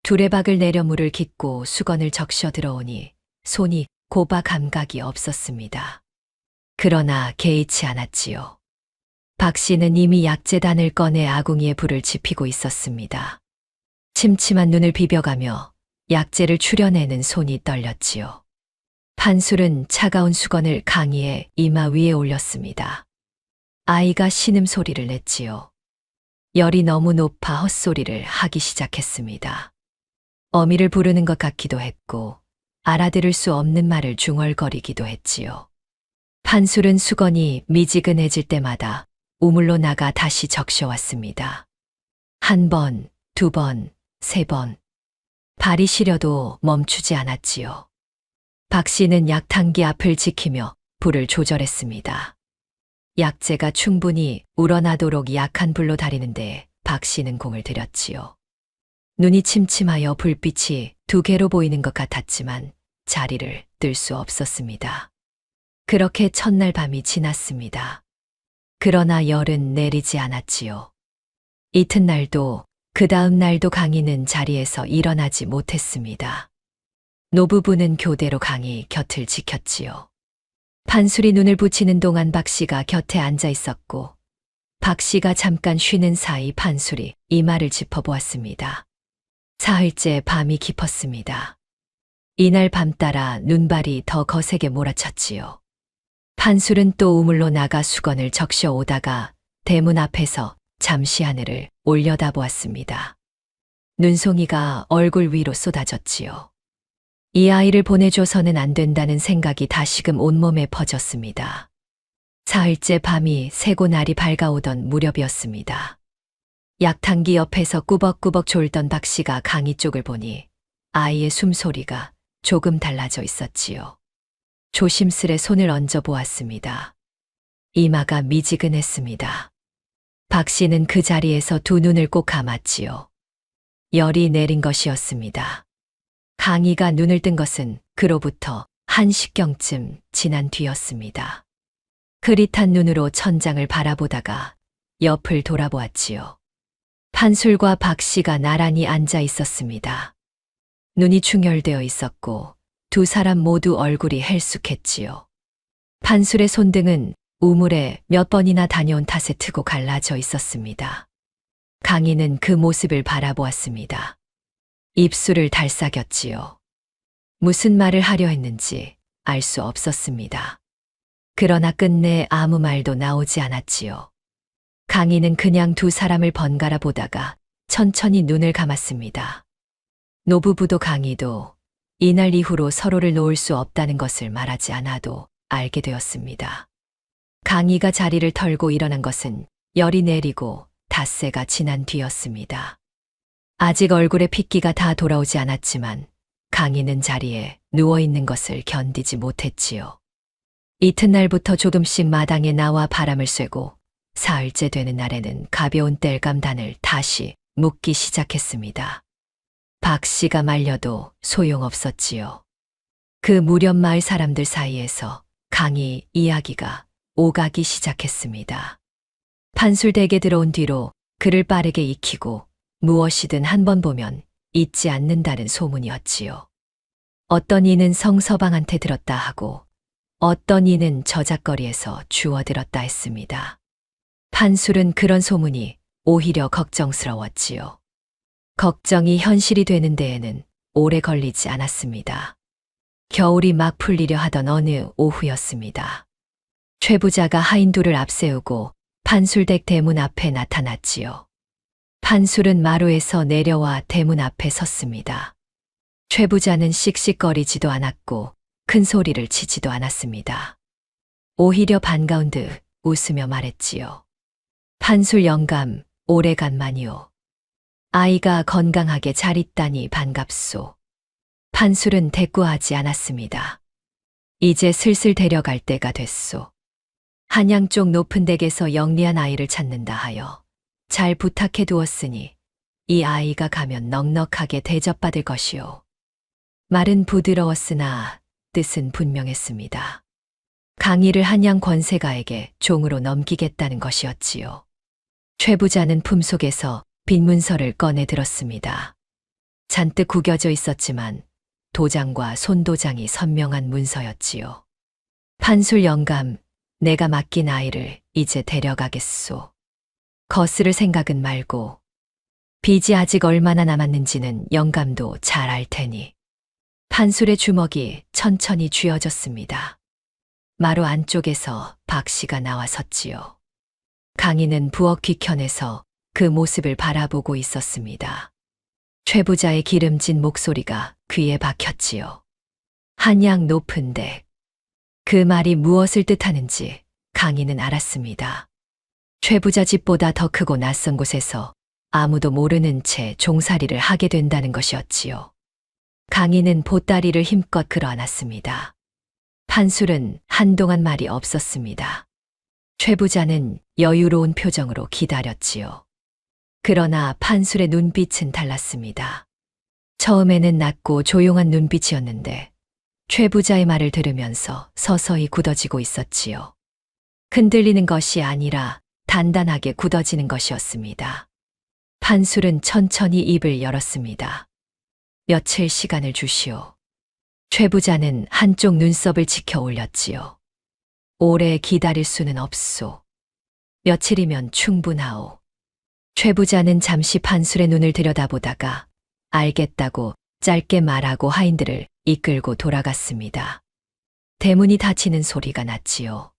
두레박을 내려 물을 깃고 수건을 적셔 들어오니 손이 고바 감각이 없었습니다. 그러나 개의치 않았지요. 박 씨는 이미 약재단을 꺼내 아궁이에 불을 지피고 있었습니다. 침침한 눈을 비벼가며 약재를 추려내는 손이 떨렸지요. 판술은 차가운 수건을 강희의 이마 위에 올렸습니다. 아이가 신음소리를 냈지요. 열이 너무 높아 헛소리를 하기 시작했습니다. 어미를 부르는 것 같기도 했고 알아들을 수 없는 말을 중얼거리기도 했지요. 판술은 수건이 미지근해질 때마다 우물로 나가 다시 적셔왔습니다. 한 번, 두 번, 세 번. 발이 시려도 멈추지 않았지요. 박 씨는 약탕기 앞을 지키며 불을 조절했습니다. 약재가 충분히 우러나도록 약한 불로 다리는데 박 씨는 공을 들였지요. 눈이 침침하여 불빛이 두 개로 보이는 것 같았지만 자리를 뜰 수 없었습니다. 그렇게 첫날 밤이 지났습니다. 그러나 열은 내리지 않았지요. 이튿날도 그 다음 날도 강희는 자리에서 일어나지 못했습니다. 노부부는 교대로 강희 곁을 지켰지요. 판술이 눈을 붙이는 동안 박 씨가 곁에 앉아 있었고 박 씨가 잠깐 쉬는 사이 판술이 이마를 짚어보았습니다. 사흘째 밤이 깊었습니다. 이날 밤 따라 눈발이 더 거세게 몰아쳤지요. 판술은 또 우물로 나가 수건을 적셔 오다가 대문 앞에서 잠시 하늘을 올려다보았습니다. 눈송이가 얼굴 위로 쏟아졌지요. 이 아이를 보내줘서는 안 된다는 생각이 다시금 온몸에 퍼졌습니다. 사흘째 밤이 새고 날이 밝아오던 무렵이었습니다. 약탕기 옆에서 꾸벅꾸벅 졸던 박 씨가 강희 쪽을 보니 아이의 숨소리가 조금 달라져 있었지요. 조심스레 손을 얹어 보았습니다. 이마가 미지근했습니다. 박 씨는 그 자리에서 두 눈을 꼭 감았지요. 열이 내린 것이었습니다. 강희가 눈을 뜬 것은 그로부터 1시경쯤 지난 뒤였습니다. 흐릿한 눈으로 천장을 바라보다가 옆을 돌아보았지요. 판술과 박 씨가 나란히 앉아 있었습니다. 눈이 충혈되어 있었고 두 사람 모두 얼굴이 헬쑥했지요. 판술의 손등은 우물에 몇 번이나 다녀온 탓에 트고 갈라져 있었습니다. 강희는 그 모습을 바라보았습니다. 입술을 달싹였지요. 무슨 말을 하려 했는지 알 수 없었습니다. 그러나 끝내 아무 말도 나오지 않았지요. 강희는 그냥 두 사람을 번갈아 보다가 천천히 눈을 감았습니다. 노부부도 강희도 이날 이후로 서로를 놓을 수 없다는 것을 말하지 않아도 알게 되었습니다. 강희가 자리를 털고 일어난 것은 열이 내리고 닷새가 지난 뒤였습니다. 아직 얼굴에 핏기가 다 돌아오지 않았지만 강희는 자리에 누워있는 것을 견디지 못했지요. 이튿날부터 조금씩 마당에 나와 바람을 쐬고 사흘째 되는 날에는 가벼운 땔감단을 다시 묶기 시작했습니다. 박 씨가 말려도 소용없었지요. 그 무렵 마을 사람들 사이에서 강희 이야기가 오가기 시작했습니다. 판술댁에 들어온 뒤로 그를 빠르게 익히고 무엇이든 한 번 보면 잊지 않는다는 소문이었지요. 어떤 이는 성서방한테 들었다 하고 어떤 이는 저작거리에서 주워들었다 했습니다. 판술은 그런 소문이 오히려 걱정스러웠지요. 걱정이 현실이 되는 데에는 오래 걸리지 않았습니다. 겨울이 막 풀리려 하던 어느 오후였습니다. 최 부자가 하인둘을 앞세우고 판술댁 대문 앞에 나타났지요. 판술은 마루에서 내려와 대문 앞에 섰습니다. 최 부자는 씩씩거리지도 않았고 큰 소리를 치지도 않았습니다. 오히려 반가운 듯 웃으며 말했지요. 판술 영감, 오래간만이오. 아이가 건강하게 잘 있다니 반갑소. 판술은 대꾸하지 않았습니다. 이제 슬슬 데려갈 때가 됐소. 한양 쪽 높은 댁에서 영리한 아이를 찾는다 하여 잘 부탁해 두었으니 이 아이가 가면 넉넉하게 대접받을 것이오. 말은 부드러웠으나 뜻은 분명했습니다. 강희를 한양 권세가에게 종으로 넘기겠다는 것이었지요. 최 부자는 품속에서 빈 문서를 꺼내 들었습니다. 잔뜩 구겨져 있었지만 도장과 손도장이 선명한 문서였지요. 판술 영감, 내가 맡긴 아이를 이제 데려가겠소. 거스를 생각은 말고 빚이 아직 얼마나 남았는지는 영감도 잘 알 테니. 판술의 주먹이 천천히 쥐어졌습니다. 마루 안쪽에서 박 씨가 나와섰지요. 강희는 부엌 뒤편에서 그 모습을 바라보고 있었습니다. 최 부자의 기름진 목소리가 귀에 박혔지요. 한양 높은 댁. 그 말이 무엇을 뜻하는지 강희는 알았습니다. 최 부자 집보다 더 크고 낯선 곳에서 아무도 모르는 채 종살이를 하게 된다는 것이었지요. 강희는 보따리를 힘껏 끌어안았습니다. 판술은 한동안 말이 없었습니다. 최 부자는 여유로운 표정으로 기다렸지요. 그러나 판술의 눈빛은 달랐습니다. 처음에는 낮고 조용한 눈빛이었는데 최 부자의 말을 들으면서 서서히 굳어지고 있었지요. 흔들리는 것이 아니라 단단하게 굳어지는 것이었습니다. 판술은 천천히 입을 열었습니다. 며칠 시간을 주시오. 최 부자는 한쪽 눈썹을 지켜 올렸지요. 오래 기다릴 수는 없소. 며칠이면 충분하오. 최 부자는 잠시 판술의 눈을 들여다보다가 알겠다고 짧게 말하고 하인들을 이끌고 돌아갔습니다. 대문이 닫히는 소리가 났지요.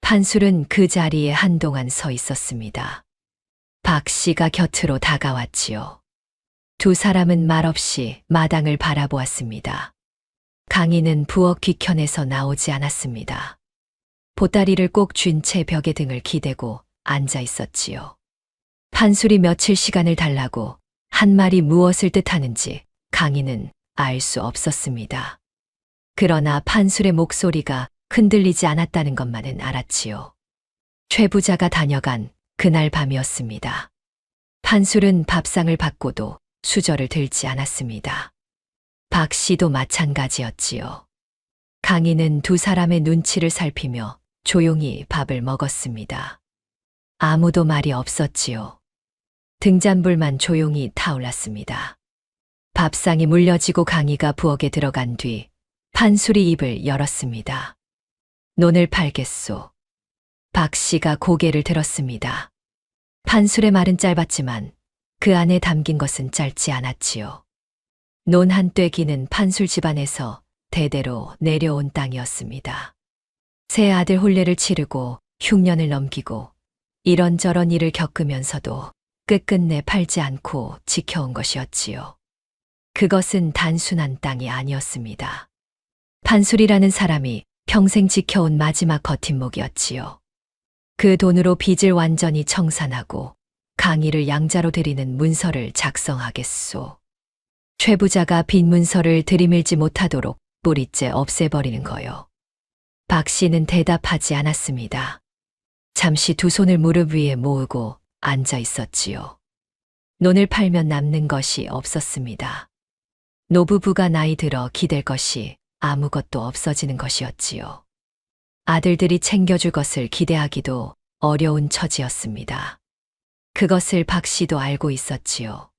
판술은 그 자리에 한동안 서 있었습니다. 박 씨가 곁으로 다가왔지요. 두 사람은 말없이 마당을 바라보았습니다. 강희는 부엌 뒤편에서 나오지 않았습니다. 보따리를 꼭 쥔 채 벽에 등을 기대고 앉아 있었지요. 판술이 며칠 시간을 달라고 한 말이 무엇을 뜻하는지 강희는 알 수 없었습니다. 그러나 판술의 목소리가 흔들리지 않았다는 것만은 알았지요. 최 부자가 다녀간 그날 밤이었습니다. 판술은 밥상을 받고도 수저를 들지 않았습니다. 박 씨도 마찬가지였지요. 강희는 두 사람의 눈치를 살피며 조용히 밥을 먹었습니다. 아무도 말이 없었지요. 등잔불만 조용히 타올랐습니다. 밥상이 물려지고 강희가 부엌에 들어간 뒤 판술이 입을 열었습니다. 논을 팔겠소. 박 씨가 고개를 들었습니다. 판술의 말은 짧았지만 그 안에 담긴 것은 짧지 않았지요. 논 한 떼기는 판술 집안에서 대대로 내려온 땅이었습니다. 세 아들 혼례를 치르고 흉년을 넘기고 이런저런 일을 겪으면서도 끝끝내 팔지 않고 지켜온 것이었지요. 그것은 단순한 땅이 아니었습니다. 판술이라는 사람이 평생 지켜온 마지막 버팀목이었지요. 그 돈으로 빚을 완전히 청산하고 강희를 양자로 드리는 문서를 작성하겠소. 최 부자가 빈 문서를 들이밀지 못하도록 뿌리째 없애버리는 거요. 박 씨는 대답하지 않았습니다. 잠시 두 손을 무릎 위에 모으고 앉아 있었지요. 논을 팔면 남는 것이 없었습니다. 노부부가 나이 들어 기댈 것이 아무것도 없어지는 것이었지요. 아들들이 챙겨줄 것을 기대하기도 어려운 처지였습니다. 그것을 박 씨도 알고 있었지요.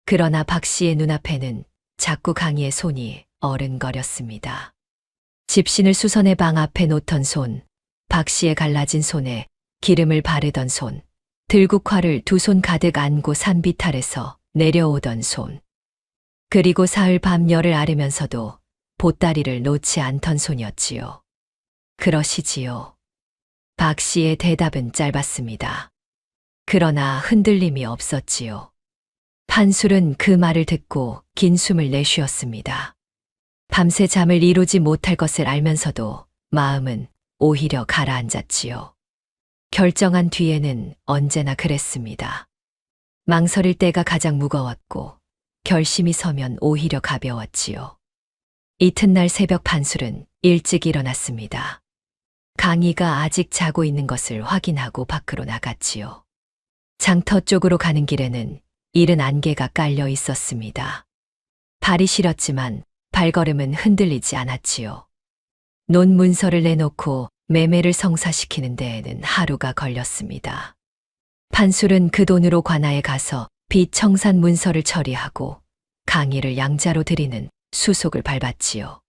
그러나 박 씨의 눈앞에는 자꾸 강희의 손이 어른거렸습니다. 집신을 수선해 방 앞에 놓던 손, 박 씨의 갈라진 손에 기름을 바르던 손, 들국화를 두 손 가득 안고 산비탈에서 내려오던 손, 그리고 사흘 밤 열을 앓으면서도 보따리를 놓지 않던 손이었지요. 그러시지요. 박 씨의 대답은 짧았습니다. 그러나 흔들림이 없었지요. 판술은 그 말을 듣고 긴 숨을 내쉬었습니다. 밤새 잠을 이루지 못할 것을 알면서도 마음은 오히려 가라앉았지요. 결정한 뒤에는 언제나 그랬습니다. 망설일 때가 가장 무거웠고 결심이 서면 오히려 가벼웠지요. 이튿날 새벽 판술은 일찍 일어났습니다. 강희가 아직 자고 있는 것을 확인하고 밖으로 나갔지요. 장터 쪽으로 가는 길에는 이른 안개가 깔려 있었습니다. 발이 시렸지만 발걸음은 흔들리지 않았지요. 논 문서를 내놓고 매매를 성사시키는 데에는 하루가 걸렸습니다. 판술은 그 돈으로 관아에 가서 빚 청산 문서를 처리하고 강희를 양자로 드리는 수속을 밟았지요.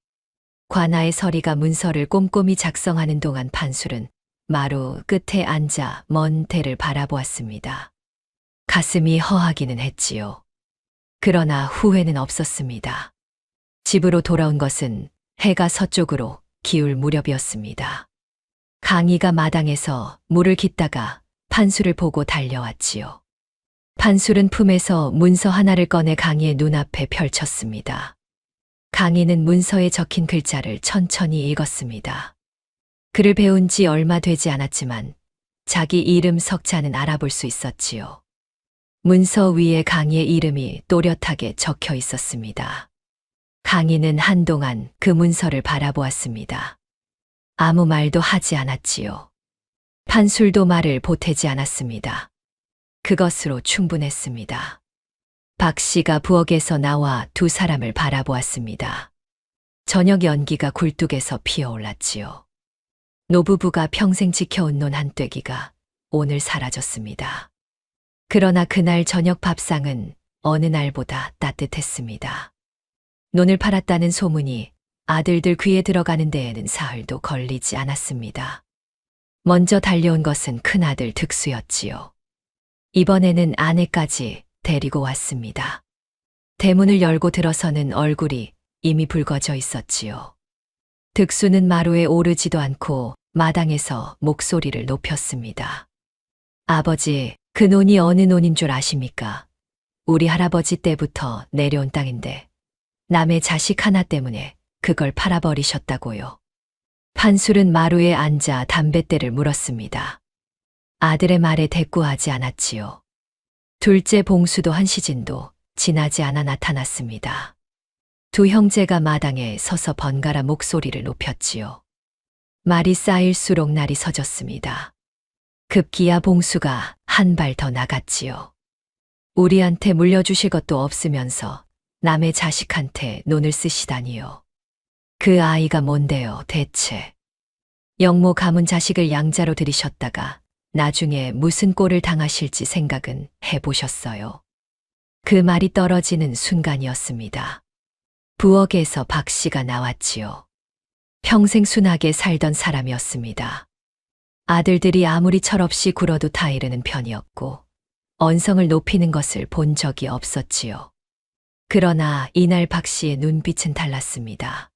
관아의 서리가 문서를 꼼꼼히 작성하는 동안 판술은 마루 끝에 앉아 먼 대를 바라보았습니다. 가슴이 허하기는 했지요. 그러나 후회는 없었습니다. 집으로 돌아온 것은 해가 서쪽으로 기울 무렵이었습니다. 강희가 마당에서 물을 깃다가 판술을 보고 달려왔지요. 판술은 품에서 문서 하나를 꺼내 강희의 눈앞에 펼쳤습니다. 강희는 문서에 적힌 글자를 천천히 읽었습니다. 글을 배운 지 얼마 되지 않았지만 자기 이름 석자는 알아볼 수 있었지요. 문서 위에 강희의 이름이 또렷하게 적혀 있었습니다. 강희는 한동안 그 문서를 바라보았습니다. 아무 말도 하지 않았지요. 판술도 말을 보태지 않았습니다. 그것으로 충분했습니다. 박 씨가 부엌에서 나와 두 사람을 바라보았습니다. 저녁 연기가 굴뚝에서 피어올랐지요. 노부부가 평생 지켜온 논 한 떼기가 오늘 사라졌습니다. 그러나 그날 저녁 밥상은 어느 날보다 따뜻했습니다. 논을 팔았다는 소문이 아들들 귀에 들어가는 데에는 사흘도 걸리지 않았습니다. 먼저 달려온 것은 큰아들 득수였지요. 이번에는 아내까지 데리고 왔습니다. 대문을 열고 들어서는 얼굴이 이미 붉어져 있었지요. 득수는 마루에 오르지도 않고 마당에서 목소리를 높였습니다. 아버지, 그 논이 어느 논인 줄 아십니까? 우리 할아버지 때부터 내려온 땅인데 남의 자식 하나 때문에 그걸 팔아버리셨다고요. 판술은 마루에 앉아 담뱃대를 물었습니다. 아들의 말에 대꾸하지 않았지요. 둘째 봉수도 한시진도 지나지 않아 나타났습니다. 두 형제가 마당에 서서 번갈아 목소리를 높였지요. 말이 쌓일수록 날이 서졌습니다. 급기야 봉수가 한 발 더 나갔지요. 우리한테 물려주실 것도 없으면서 남의 자식한테 논을 쓰시다니요. 그 아이가 뭔데요, 대체. 영모 가문 자식을 양자로 들이셨다가 나중에 무슨 꼴을 당하실지 생각은 해보셨어요. 그 말이 떨어지는 순간이었습니다. 부엌에서 박 씨가 나왔지요. 평생 순하게 살던 사람이었습니다. 아들들이 아무리 철없이 굴어도 타이르는 편이었고 언성을 높이는 것을 본 적이 없었지요. 그러나 이날 박 씨의 눈빛은 달랐습니다.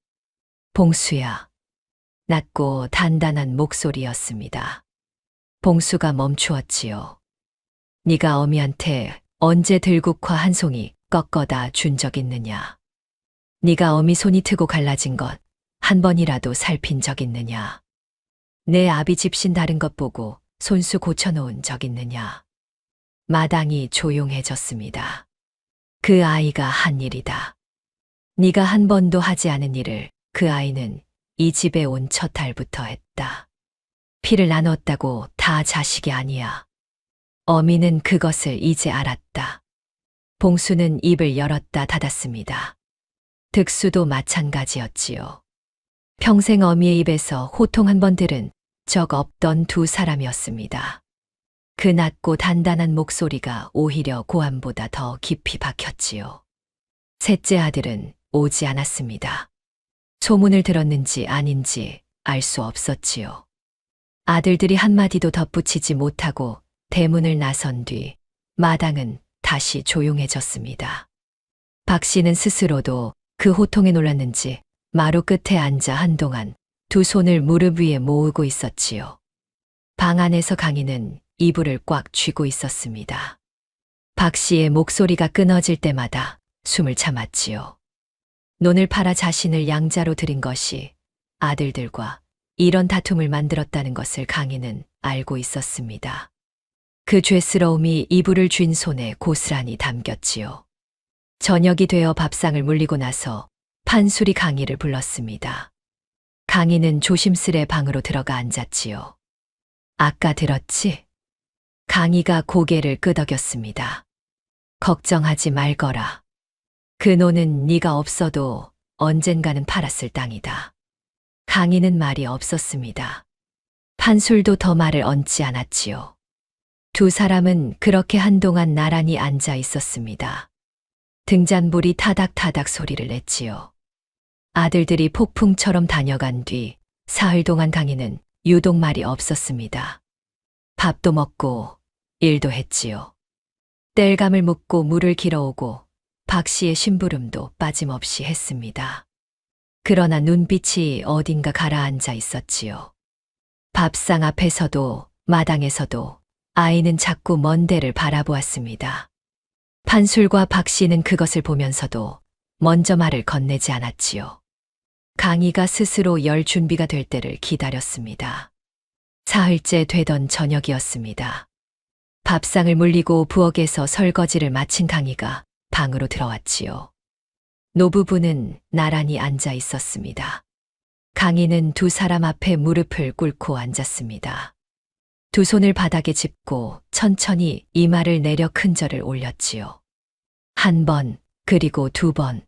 봉수야. 낮고 단단한 목소리였습니다. 봉수가 멈추었지요. 네가 어미한테 언제 들국화 한 송이 꺾어다 준 적 있느냐. 네가 어미 손이 트고 갈라진 것 한 번이라도 살핀 적 있느냐? 내 아비 집신 다른 것 보고 손수 고쳐놓은 적 있느냐? 마당이 조용해졌습니다. 그 아이가 한 일이다. 네가 한 번도 하지 않은 일을 그 아이는 이 집에 온 첫 달부터 했다. 피를 나눴다고 다 자식이 아니야. 어미는 그것을 이제 알았다. 봉수는 입을 열었다 닫았습니다. 득수도 마찬가지였지요. 평생 어미의 입에서 호통 한 번 들은 적 없던 두 사람이었습니다. 그 낮고 단단한 목소리가 오히려 고함보다 더 깊이 박혔지요. 셋째 아들은 오지 않았습니다. 소문을 들었는지 아닌지 알 수 없었지요. 아들들이 한마디도 덧붙이지 못하고 대문을 나선 뒤 마당은 다시 조용해졌습니다. 박 씨는 스스로도 그 호통에 놀랐는지 마루 끝에 앉아 한동안 두 손을 무릎 위에 모으고 있었지요. 방 안에서 강희는 이불을 꽉 쥐고 있었습니다. 박 씨의 목소리가 끊어질 때마다 숨을 참았지요. 논을 팔아 자신을 양자로 들인 것이 아들들과 이런 다툼을 만들었다는 것을 강희는 알고 있었습니다. 그 죄스러움이 이불을 쥔 손에 고스란히 담겼지요. 저녁이 되어 밥상을 물리고 나서 판술이 강희를 불렀습니다. 강희는 조심스레 방으로 들어가 앉았지요. 아까 들었지? 강희가 고개를 끄덕였습니다. 걱정하지 말거라. 그 노는 네가 없어도 언젠가는 팔았을 땅이다. 강희는 말이 없었습니다. 판술도 더 말을 얹지 않았지요. 두 사람은 그렇게 한동안 나란히 앉아 있었습니다. 등잔불이 타닥타닥 소리를 냈지요. 아들들이 폭풍처럼 다녀간 뒤 사흘 동안 강희는 유독 말이 없었습니다. 밥도 먹고 일도 했지요. 땔감을 묻고 물을 길어오고 박 씨의 심부름도 빠짐없이 했습니다. 그러나 눈빛이 어딘가 가라앉아 있었지요. 밥상 앞에서도 마당에서도 아이는 자꾸 먼 데를 바라보았습니다. 판술과 박 씨는 그것을 보면서도 먼저 말을 건네지 않았지요. 강희가 스스로 열 준비가 될 때를 기다렸습니다. 사흘째 되던 저녁이었습니다. 밥상을 물리고 부엌에서 설거지를 마친 강희가 방으로 들어왔지요. 노부부는 나란히 앉아 있었습니다. 강희는 두 사람 앞에 무릎을 꿇고 앉았습니다. 두 손을 바닥에 짚고 천천히 이마를 내려 큰절을 올렸지요. 한 번, 그리고 두 번.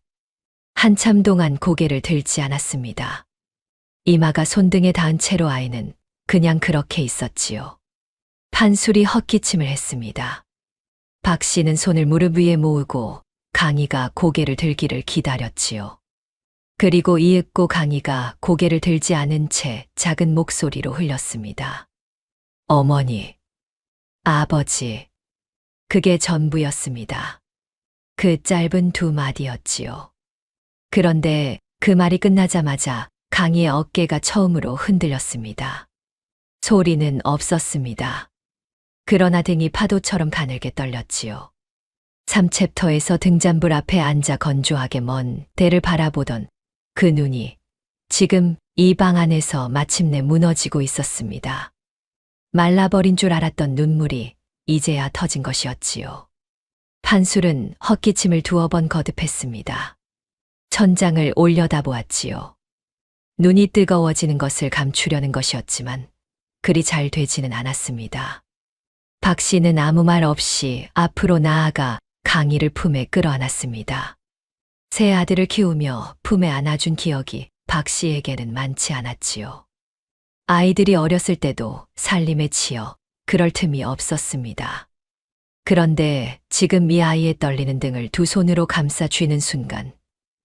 한참 동안 고개를 들지 않았습니다. 이마가 손등에 닿은 채로 아이는 그냥 그렇게 있었지요. 판술이 헛기침을 했습니다. 박 씨는 손을 무릎 위에 모으고 강희가 고개를 들기를 기다렸지요. 그리고 이윽고 강희가 고개를 들지 않은 채 작은 목소리로 흘렸습니다. 어머니, 아버지. 그게 전부였습니다. 그 짧은 두 마디였지요. 그런데 그 말이 끝나자마자 강희의 어깨가 처음으로 흔들렸습니다. 소리는 없었습니다. 그러나 등이 파도처럼 가늘게 떨렸지요. 3챕터에서 등잔불 앞에 앉아 건조하게 먼 대를 바라보던 그 눈이 지금 이 방 안에서 마침내 무너지고 있었습니다. 말라버린 줄 알았던 눈물이 이제야 터진 것이었지요. 판술은 헛기침을 두어 번 거듭했습니다. 천장을 올려다보았지요. 눈이 뜨거워지는 것을 감추려는 것이었지만 그리 잘 되지는 않았습니다. 박 씨는 아무 말 없이 앞으로 나아가 강희를 품에 끌어안았습니다. 세 아들을 키우며 품에 안아준 기억이 박 씨에게는 많지 않았지요. 아이들이 어렸을 때도 살림에 치여 그럴 틈이 없었습니다. 그런데 지금 이 아이의 떨리는 등을 두 손으로 감싸 쥐는 순간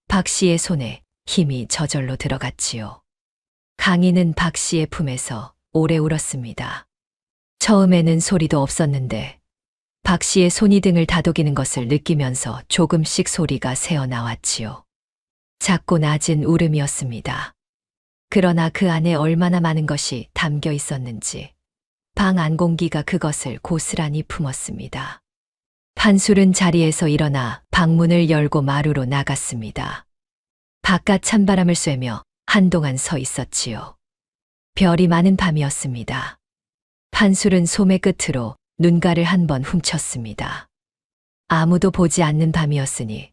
박 씨의 손에 힘이 저절로 들어갔지요. 강희는 박 씨의 품에서 오래 울었습니다. 처음에는 소리도 없었는데 박 씨의 손이 등을 다독이는 것을 느끼면서 조금씩 소리가 새어나왔지요. 작고 낮은 울음이었습니다. 그러나 그 안에 얼마나 많은 것이 담겨 있었는지 방 안 공기가 그것을 고스란히 품었습니다. 판술은 자리에서 일어나 방문을 열고 마루로 나갔습니다. 바깥 찬바람을 쐬며 한동안 서 있었지요. 별이 많은 밤이었습니다. 판술은 소매 끝으로 눈가를 한 번 훔쳤습니다. 아무도 보지 않는 밤이었으니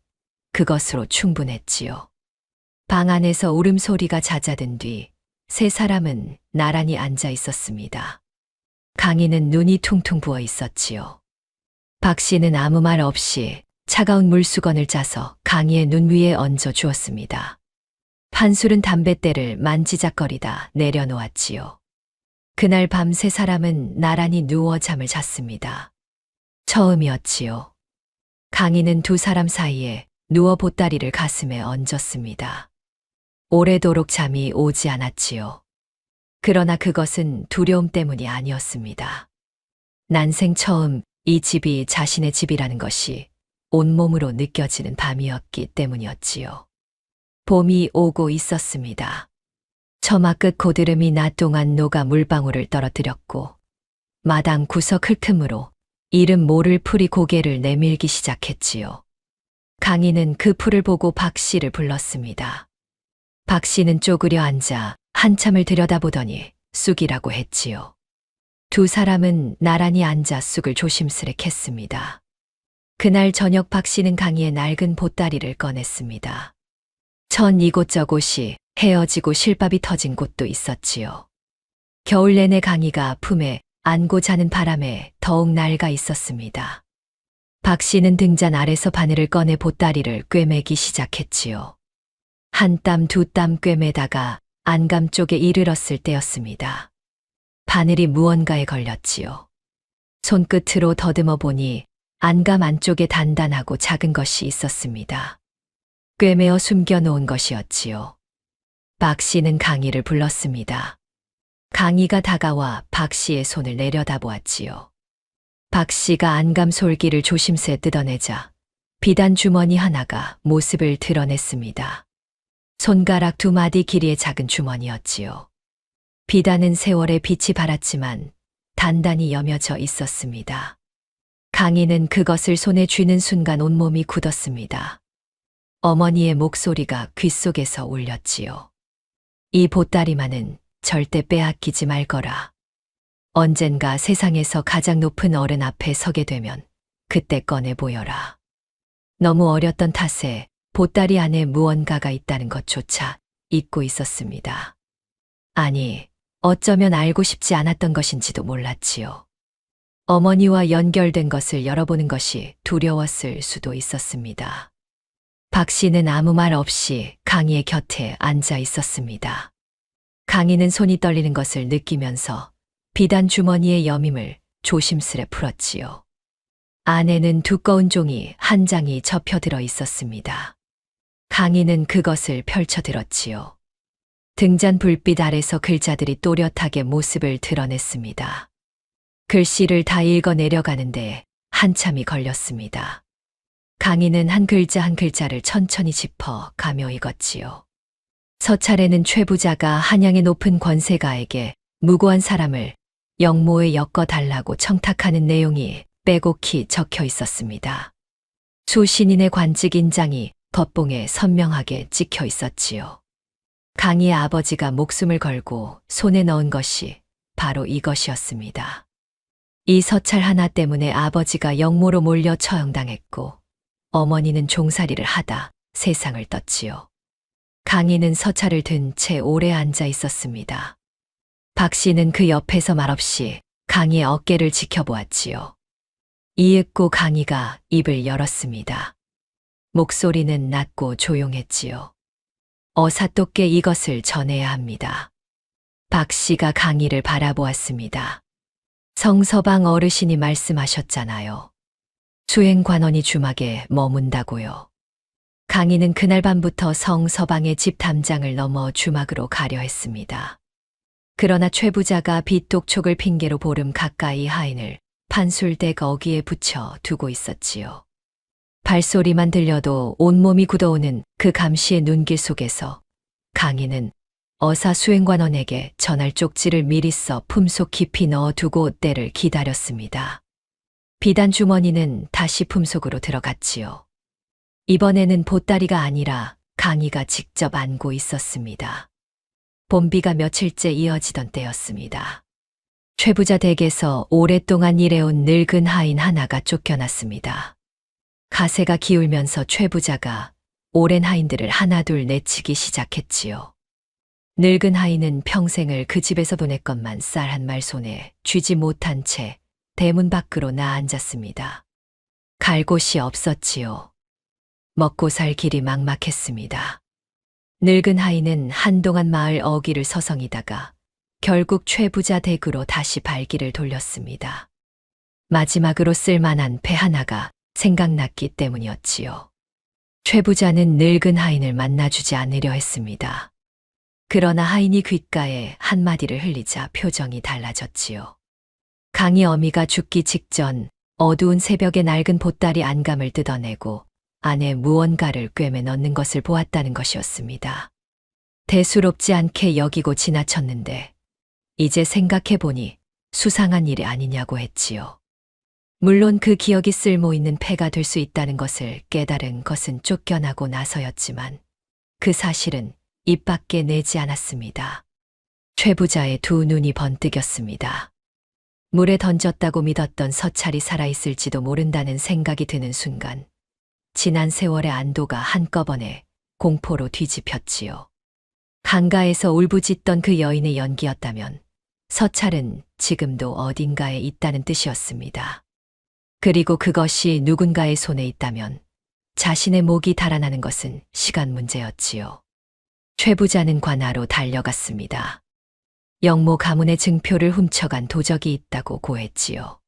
그것으로 충분했지요. 방 안에서 울음소리가 잦아든 뒤 세 사람은 나란히 앉아 있었습니다. 강희는 눈이 퉁퉁 부어 있었지요. 박 씨는 아무 말 없이 차가운 물수건을 짜서 강희의 눈 위에 얹어 주었습니다. 판술은 담뱃대를 만지작거리다 내려놓았지요. 그날 밤 세 사람은 나란히 누워 잠을 잤습니다. 처음이었지요. 강희는 두 사람 사이에 누워 보따리를 가슴에 얹었습니다. 오래도록 잠이 오지 않았지요. 그러나 그것은 두려움 때문이 아니었습니다. 난생 처음 이 집이 자신의 집이라는 것이 온몸으로 느껴지는 밤이었기 때문이었지요. 봄이 오고 있었습니다. 처마 끝 고드름이 낮 동안 녹아 물방울을 떨어뜨렸고 마당 구석 흙틈으로 이름 모를 풀이 고개를 내밀기 시작했지요. 강희는 그 풀을 보고 박 씨를 불렀습니다. 박 씨는 쪼그려 앉아 한참을 들여다보더니 쑥이라고 했지요. 두 사람은 나란히 앉아 쑥을 조심스레 캤습니다. 그날 저녁 박 씨는 강희의 낡은 보따리를 꺼냈습니다. 전 이곳저곳이 헤어지고 실밥이 터진 곳도 있었지요. 겨울 내내 강희가 품에 안고 자는 바람에 더욱 낡아 있었습니다. 박 씨는 등잔 아래서 바늘을 꺼내 보따리를 꿰매기 시작했지요. 한 땀 두 땀 꿰매다가 안감 쪽에 이르렀을 때였습니다. 바늘이 무언가에 걸렸지요. 손끝으로 더듬어 보니 안감 안쪽에 단단하고 작은 것이 있었습니다. 꿰매어 숨겨놓은 것이었지요. 박 씨는 강희를 불렀습니다. 강희가 다가와 박 씨의 손을 내려다보았지요. 박 씨가 안감 솔기를 조심스레 뜯어내자 비단 주머니 하나가 모습을 드러냈습니다. 손가락 두 마디 길이의 작은 주머니였지요. 비단은 세월의 빛이 발았지만 단단히 여며져 있었습니다. 강희는 그것을 손에 쥐는 순간 온몸이 굳었습니다. 어머니의 목소리가 귓속에서 울렸지요. 이 보따리만은 절대 빼앗기지 말 거라. 언젠가 세상에서 가장 높은 어른 앞에 서게 되면 그때 꺼내 보여라. 너무 어렸던 탓에 보따리 안에 무언가가 있다는 것조차 잊고 있었습니다. 아니, 어쩌면 알고 싶지 않았던 것인지도 몰랐지요. 어머니와 연결된 것을 열어보는 것이 두려웠을 수도 있었습니다. 박 씨는 아무 말 없이 강희의 곁에 앉아 있었습니다. 강희는 손이 떨리는 것을 느끼면서 비단 주머니의 여밈을 조심스레 풀었지요. 안에는 두꺼운 종이 한 장이 접혀 들어 있었습니다. 강희는 그것을 펼쳐 들었지요. 등잔 불빛 아래서 글자들이 또렷하게 모습을 드러냈습니다. 글씨를 다 읽어 내려가는데 한참이 걸렸습니다. 강희는 한 글자 한 글자를 천천히 짚어 가며 읽었지요. 서찰에는 최부자가 한양의 높은 권세가에게 무고한 사람을 영모에 엮어달라고 청탁하는 내용이 빼곡히 적혀 있었습니다. 수신인의 관직 인장이 겉봉에 선명하게 찍혀 있었지요. 강희의 아버지가 목숨을 걸고 손에 넣은 것이 바로 이것이었습니다. 이 서찰 하나 때문에 아버지가 영모로 몰려 처형당했고 어머니는 종살이를 하다 세상을 떴지요. 강희는 서찰을 든 채 오래 앉아 있었습니다. 박 씨는 그 옆에서 말없이 강희의 어깨를 지켜보았지요. 이윽고 강희가 입을 열었습니다. 목소리는 낮고 조용했지요. 어사또께 이것을 전해야 합니다. 박 씨가 강희를 바라보았습니다. 성서방 어르신이 말씀하셨잖아요. 수행관원이 주막에 머문다고요. 강희는 그날 밤부터 성서방의 집 담장을 넘어 주막으로 가려 했습니다. 그러나 최부자가 빚독촉을 핑계로 보름 가까이 하인을 판술댁 어귀에 붙여 두고 있었지요. 발소리만 들려도 온몸이 굳어오는 그 감시의 눈길 속에서 강희는 어사 수행관원에게 전할 쪽지를 미리 써 품속 깊이 넣어두고 때를 기다렸습니다. 비단 주머니는 다시 품속으로 들어갔지요. 이번에는 보따리가 아니라 강희가 직접 안고 있었습니다. 봄비가 며칠째 이어지던 때였습니다. 최부자 댁에서 오랫동안 일해온 늙은 하인 하나가 쫓겨났습니다. 가세가 기울면서 최부자가 오랜 하인들을 하나둘 내치기 시작했지요. 늙은 하인은 평생을 그 집에서 보냈건만 쌀 한 말 손에 쥐지 못한 채 대문 밖으로 나앉았습니다. 갈 곳이 없었지요. 먹고 살 길이 막막했습니다. 늙은 하인은 한동안 마을 어귀를 서성이다가 결국 최부자 댁으로 다시 발길을 돌렸습니다. 마지막으로 쓸만한 배 하나가 생각났기 때문이었지요. 최부자는 늙은 하인을 만나주지 않으려 했습니다. 그러나 하인이 귓가에 한마디를 흘리자 표정이 달라졌지요. 강희 어미가 죽기 직전 어두운 새벽에 낡은 보따리 안감을 뜯어내고 안에 무언가를 꿰매 넣는 것을 보았다는 것이었습니다. 대수롭지 않게 여기고 지나쳤는데 이제 생각해보니 수상한 일이 아니냐고 했지요. 물론 그 기억이 쓸모 있는 패가 될 수 있다는 것을 깨달은 것은 쫓겨나고 나서였지만 그 사실은 입 밖에 내지 않았습니다. 최부자의 두 눈이 번뜩였습니다. 물에 던졌다고 믿었던 서찰이 살아있을지도 모른다는 생각이 드는 순간 지난 세월의 안도가 한꺼번에 공포로 뒤집혔지요. 강가에서 울부짖던 그 여인의 연기였다면 서찰은 지금도 어딘가에 있다는 뜻이었습니다. 그리고 그것이 누군가의 손에 있다면 자신의 목이 달아나는 것은 시간 문제였지요. 최부자는 관하로 달려갔습니다. 영모 가문의 증표를 훔쳐간 도적이 있다고 고했지요.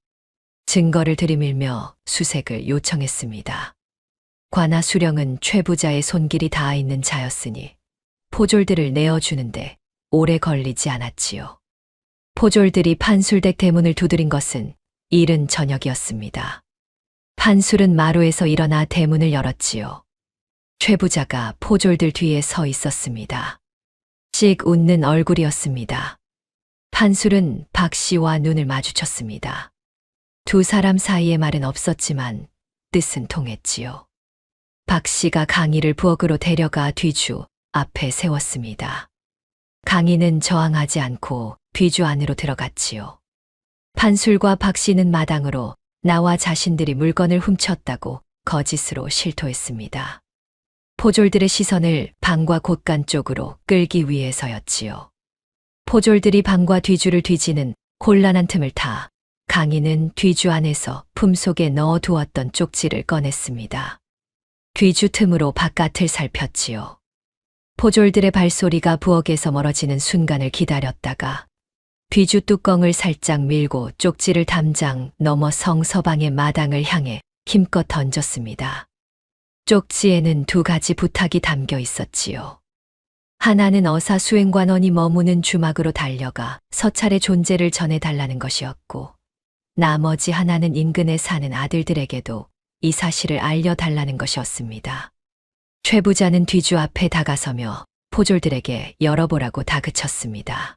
증거를 들이밀며 수색을 요청했습니다. 관하 수령은 최부자의 손길이 닿아 있는 자였으니 포졸들을 내어주는데 오래 걸리지 않았지요. 포졸들이 판술댁 대문을 두드린 것은 이른 저녁이었습니다. 판술은 마루에서 일어나 대문을 열었지요. 최부자가 포졸들 뒤에 서 있었습니다. 씩 웃는 얼굴이었습니다. 판술은 박 씨와 눈을 마주쳤습니다. 두 사람 사이에 말은 없었지만 뜻은 통했지요. 박 씨가 강희를 부엌으로 데려가 뒤주 앞에 세웠습니다. 강희는 저항하지 않고 뒤주 안으로 들어갔지요. 판술과 박 씨는 마당으로 나와 자신들이 물건을 훔쳤다고 거짓으로 실토했습니다. 포졸들의 시선을 방과 곳간 쪽으로 끌기 위해서였지요. 포졸들이 방과 뒤주를 뒤지는 곤란한 틈을 타 강희는 뒤주 안에서 품속에 넣어두었던 쪽지를 꺼냈습니다. 뒤주 틈으로 바깥을 살폈지요. 포졸들의 발소리가 부엌에서 멀어지는 순간을 기다렸다가 뒤주 뚜껑을 살짝 밀고 쪽지를 담장 넘어 성서방의 마당을 향해 힘껏 던졌습니다. 쪽지에는 두 가지 부탁이 담겨 있었지요. 하나는 어사 수행관원이 머무는 주막으로 달려가 서찰의 존재를 전해달라는 것이었고, 나머지 하나는 인근에 사는 아들들에게도 이 사실을 알려달라는 것이었습니다. 최부자는 뒤주 앞에 다가서며 포졸들에게 열어보라고 다그쳤습니다.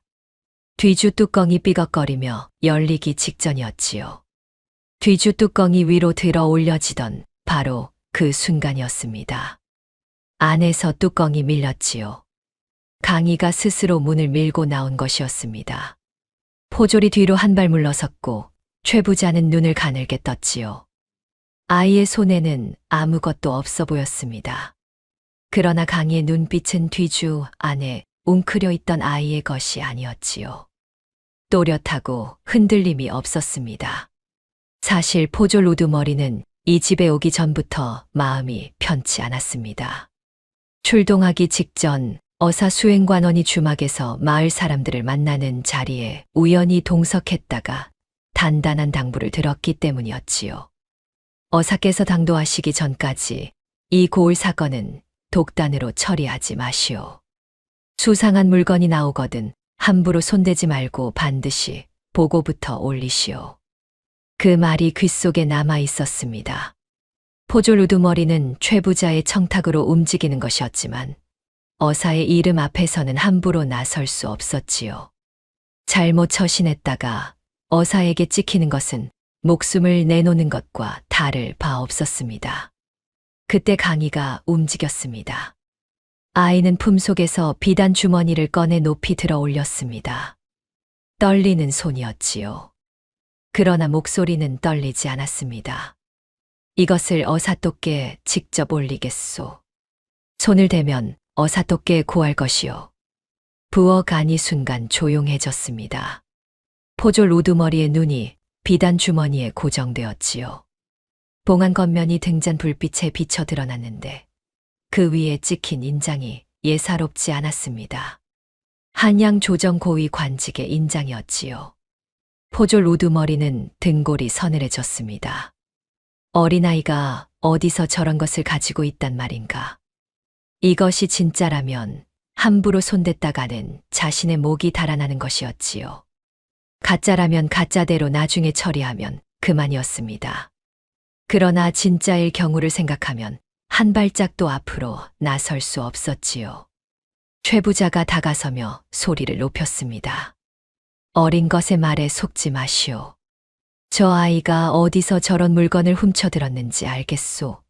뒤주 뚜껑이 삐걱거리며 열리기 직전이었지요. 뒤주 뚜껑이 위로 들어 올려지던 바로 그 순간이었습니다. 안에서 뚜껑이 밀렸지요. 강희가 스스로 문을 밀고 나온 것이었습니다. 포졸이 뒤로 한 발 물러섰고 최부자는 눈을 가늘게 떴지요. 아이의 손에는 아무것도 없어 보였습니다. 그러나 강희의 눈빛은 뒤주 안에 웅크려 있던 아이의 것이 아니었지요. 또렷하고 흔들림이 없었습니다. 사실 포졸 우두머리는 이 집에 오기 전부터 마음이 편치 않았습니다. 출동하기 직전 어사 수행관원이 주막에서 마을 사람들을 만나는 자리에 우연히 동석했다가 단단한 당부를 들었기 때문이었지요. 어사께서 당도하시기 전까지 이 고을 사건은 독단으로 처리하지 마시오. 수상한 물건이 나오거든 함부로 손대지 말고 반드시 보고부터 올리시오. 그 말이 귓속에 남아 있었습니다. 포졸 우두머리는 최부자의 청탁으로 움직이는 것이었지만 어사의 이름 앞에서는 함부로 나설 수 없었지요. 잘못 처신했다가 어사에게 찍히는 것은 목숨을 내놓는 것과 다를 바 없었습니다. 그때 강희가 움직였습니다. 아이는 품속에서 비단 주머니를 꺼내 높이 들어 올렸습니다. 떨리는 손이었지요. 그러나 목소리는 떨리지 않았습니다. 이것을 어사또께 직접 올리겠소. 손을 대면 어사또께 구할 것이요. 부엌 안이 순간 조용해졌습니다. 포졸 우두머리의 눈이 비단 주머니에 고정되었지요. 봉안 겉면이 등잔 불빛에 비쳐 드러났는데 그 위에 찍힌 인장이 예사롭지 않았습니다. 한양 조정 고위 관직의 인장이었지요. 포졸 우두머리는 등골이 서늘해졌습니다. 어린아이가 어디서 저런 것을 가지고 있단 말인가. 이것이 진짜라면 함부로 손댔다가는 자신의 목이 달아나는 것이었지요. 가짜라면 가짜대로 나중에 처리하면 그만이었습니다. 그러나 진짜일 경우를 생각하면 한 발짝도 앞으로 나설 수 없었지요. 최 부자가 다가서며 소리를 높였습니다. 어린 것의 말에 속지 마시오. 저 아이가 어디서 저런 물건을 훔쳐들었는지 알겠소.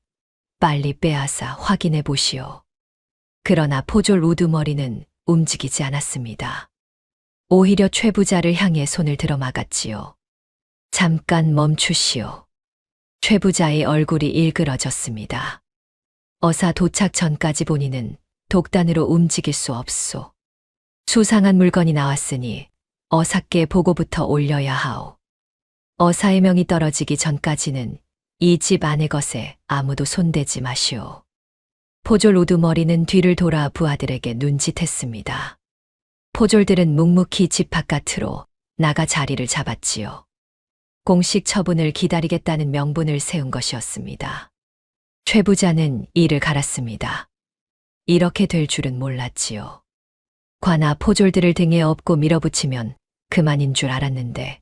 빨리 빼앗아 확인해 보시오. 그러나 포졸 우두머리는 움직이지 않았습니다. 오히려 최 부자를 향해 손을 들어 막았지요. 잠깐 멈추시오. 최 부자의 얼굴이 일그러졌습니다. 어사 도착 전까지 본인은 독단으로 움직일 수 없소. 수상한 물건이 나왔으니 어사께 보고부터 올려야 하오. 어사의 명이 떨어지기 전까지는 이 집 안의 것에 아무도 손대지 마시오. 포졸 우두머리는 뒤를 돌아 부하들에게 눈짓했습니다. 포졸들은 묵묵히 집 바깥으로 나가 자리를 잡았지요. 공식 처분을 기다리겠다는 명분을 세운 것이었습니다. 최 부자는 이를 갈았습니다. 이렇게 될 줄은 몰랐지요. 관아 포졸들을 등에 업고 밀어붙이면 그만인 줄 알았는데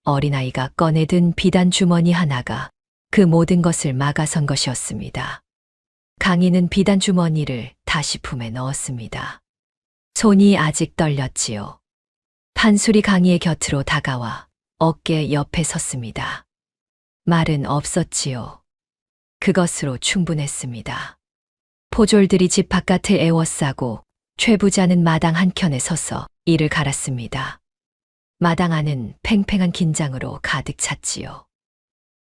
어린아이가 꺼내든 비단 주머니 하나가 그 모든 것을 막아선 것이었습니다. 강인은 비단 주머니를 다시 품에 넣었습니다. 손이 아직 떨렸지요. 판술이 강희의 곁으로 다가와 어깨 옆에 섰습니다. 말은 없었지요. 그것으로 충분했습니다. 포졸들이 집 바깥을 에워싸고 최 부자는 마당 한켠에 서서 이를 갈았습니다. 마당 안은 팽팽한 긴장으로 가득 찼지요.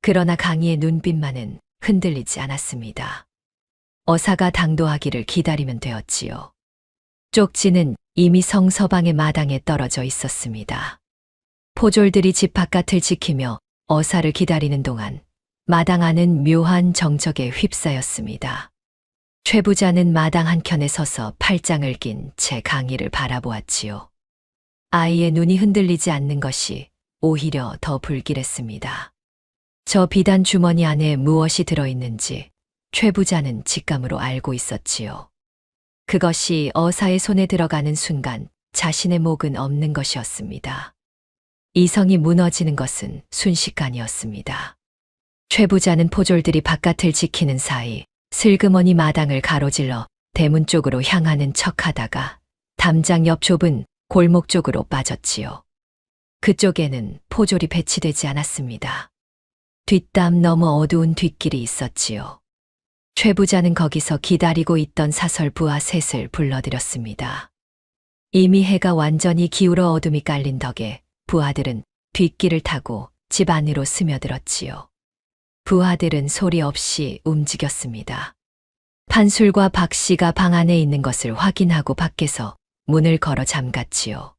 그러나 강희의 눈빛만은 흔들리지 않았습니다. 어사가 당도하기를 기다리면 되었지요. 쪽지는 이미 성서방의 마당에 떨어져 있었습니다. 포졸들이 집 바깥을 지키며 어사를 기다리는 동안 마당 안은 묘한 정적에 휩싸였습니다. 최 부자는 마당 한켠에 서서 팔짱을 낀 채 강희를 바라보았지요. 아이의 눈이 흔들리지 않는 것이 오히려 더 불길했습니다. 저 비단 주머니 안에 무엇이 들어있는지 최 부자는 직감으로 알고 있었지요. 그것이 어사의 손에 들어가는 순간 자신의 목은 없는 것이었습니다. 이성이 무너지는 것은 순식간이었습니다. 최 부자는 포졸들이 바깥을 지키는 사이 슬그머니 마당을 가로질러 대문 쪽으로 향하는 척하다가 담장 옆 좁은 골목 쪽으로 빠졌지요. 그쪽에는 포졸이 배치되지 않았습니다. 뒷담 너무 어두운 뒷길이 있었지요. 최 부자는 거기서 기다리고 있던 사설 부하 셋을 불러들였습니다. 이미 해가 완전히 기울어 어둠이 깔린 덕에 부하들은 뒷길을 타고 집 안으로 스며들었지요. 부하들은 소리 없이 움직였습니다. 판술과 박 씨가 방 안에 있는 것을 확인하고 밖에서 문을 걸어 잠갔지요.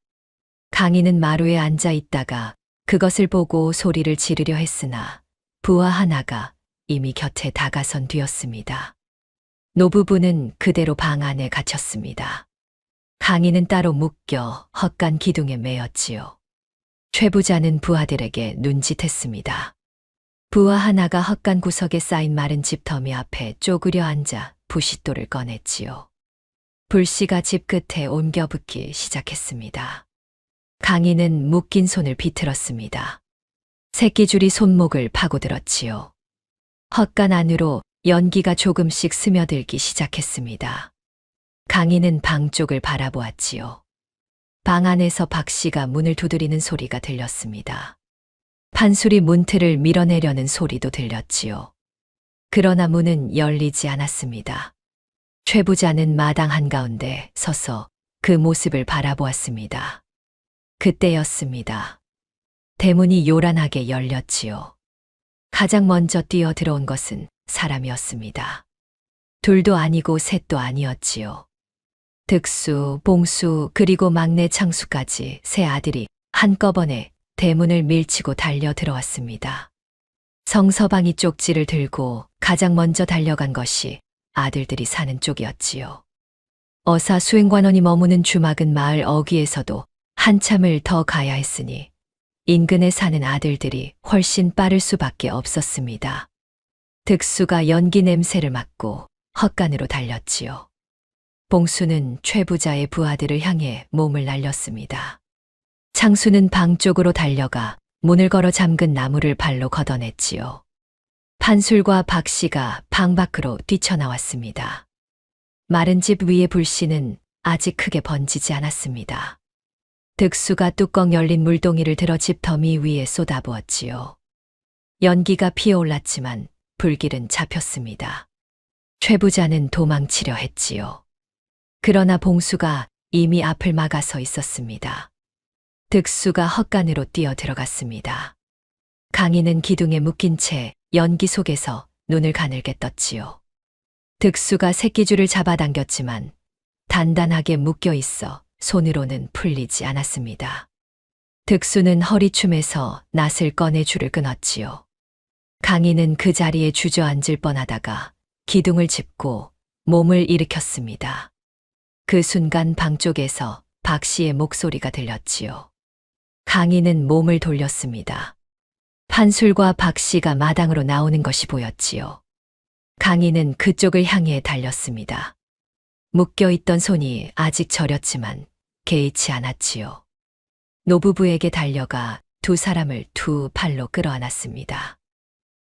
강희는 마루에 앉아 있다가 그것을 보고 소리를 지르려 했으나 부하 하나가 이미 곁에 다가선 뒤였습니다. 노부부는 그대로 방 안에 갇혔습니다. 강희는 따로 묶여 헛간 기둥에 매였지요. 최 부자는 부하들에게 눈짓했습니다. 부하 하나가 헛간 구석에 쌓인 마른 집더미 앞에 쪼그려 앉아 부싯돌을 꺼냈지요. 불씨가 집 끝에 옮겨 붙기 시작했습니다. 강희는 묶인 손을 비틀었습니다. 새끼줄이 손목을 파고들었지요. 헛간 안으로 연기가 조금씩 스며들기 시작했습니다. 강희는 방 쪽을 바라보았지요. 방 안에서 박 씨가 문을 두드리는 소리가 들렸습니다. 판술이 문틀을 밀어내려는 소리도 들렸지요. 그러나 문은 열리지 않았습니다. 최 부자는 마당 한가운데 서서 그 모습을 바라보았습니다. 그때였습니다. 대문이 요란하게 열렸지요. 가장 먼저 뛰어 들어온 것은 사람이었습니다. 둘도 아니고 셋도 아니었지요. 득수, 봉수, 그리고 막내 창수까지 세 아들이 한꺼번에 대문을 밀치고 달려 들어왔습니다. 성서방이 쪽지를 들고 가장 먼저 달려간 것이 아들들이 사는 쪽이었지요. 어사 수행관원이 머무는 주막은 마을 어귀에서도 한참을 더 가야 했으니 인근에 사는 아들들이 훨씬 빠를 수밖에 없었습니다. 득수가 연기 냄새를 맡고 헛간으로 달렸지요. 봉수는 최 부자의 부하들을 향해 몸을 날렸습니다. 창수는 방 쪽으로 달려가 문을 걸어 잠근 나무를 발로 걷어냈지요. 판술과 박 씨가 방 밖으로 뛰쳐나왔습니다. 마른 집 위의 불씨는 아직 크게 번지지 않았습니다. 득수가 뚜껑 열린 물동이를 들어 집 더미 위에 쏟아부었지요. 연기가 피어올랐지만 불길은 잡혔습니다. 최 부자는 도망치려 했지요. 그러나 봉수가 이미 앞을 막아서 있었습니다. 득수가 헛간으로 뛰어 들어갔습니다. 강인은 기둥에 묶인 채 연기 속에서 눈을 가늘게 떴지요. 득수가 새끼줄을 잡아당겼지만 단단하게 묶여 있어 손으로는 풀리지 않았습니다. 득수는 허리춤에서 낫을 꺼내 줄을 끊었지요. 강인은 그 자리에 주저앉을 뻔하다가 기둥을 짚고 몸을 일으켰습니다. 그 순간 방 쪽에서 박 씨의 목소리가 들렸지요. 강인은 몸을 돌렸습니다. 판술과 박 씨가 마당으로 나오는 것이 보였지요. 강인은 그쪽을 향해 달렸습니다. 묶여있던 손이 아직 저렸지만 개의치 않았지요. 노부부에게 달려가 두 사람을 두 팔로 끌어안았습니다.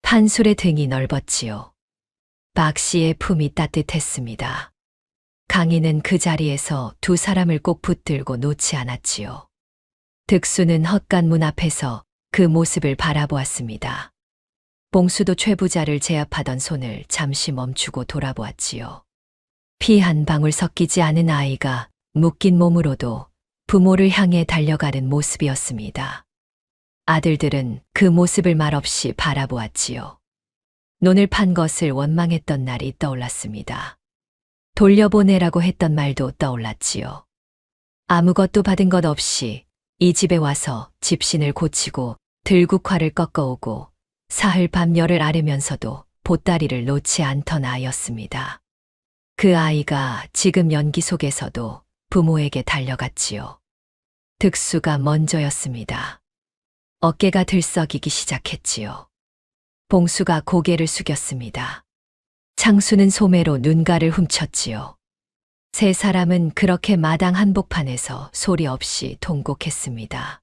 판술의 등이 넓었지요. 박 씨의 품이 따뜻했습니다. 강인은 그 자리에서 두 사람을 꼭 붙들고 놓지 않았지요. 득수는 헛간 문 앞에서 그 모습을 바라보았습니다. 봉수도 최 부자를 제압하던 손을 잠시 멈추고 돌아보았지요. 피 한 방울 섞이지 않은 아이가 묶인 몸으로도 부모를 향해 달려가는 모습이었습니다. 아들들은 그 모습을 말없이 바라보았지요. 논을 판 것을 원망했던 날이 떠올랐습니다. 돌려보내라고 했던 말도 떠올랐지요. 아무것도 받은 것 없이 이 집에 와서 집신을 고치고 들국화를 꺾어오고 사흘 밤 열을 앓으면서도 보따리를 놓지 않던 아이였습니다. 그 아이가 지금 연기 속에서도 부모에게 달려갔지요. 득수가 먼저였습니다. 어깨가 들썩이기 시작했지요. 봉수가 고개를 숙였습니다. 창수는 소매로 눈가를 훔쳤지요. 세 사람은 그렇게 마당 한복판에서 소리 없이 통곡했습니다.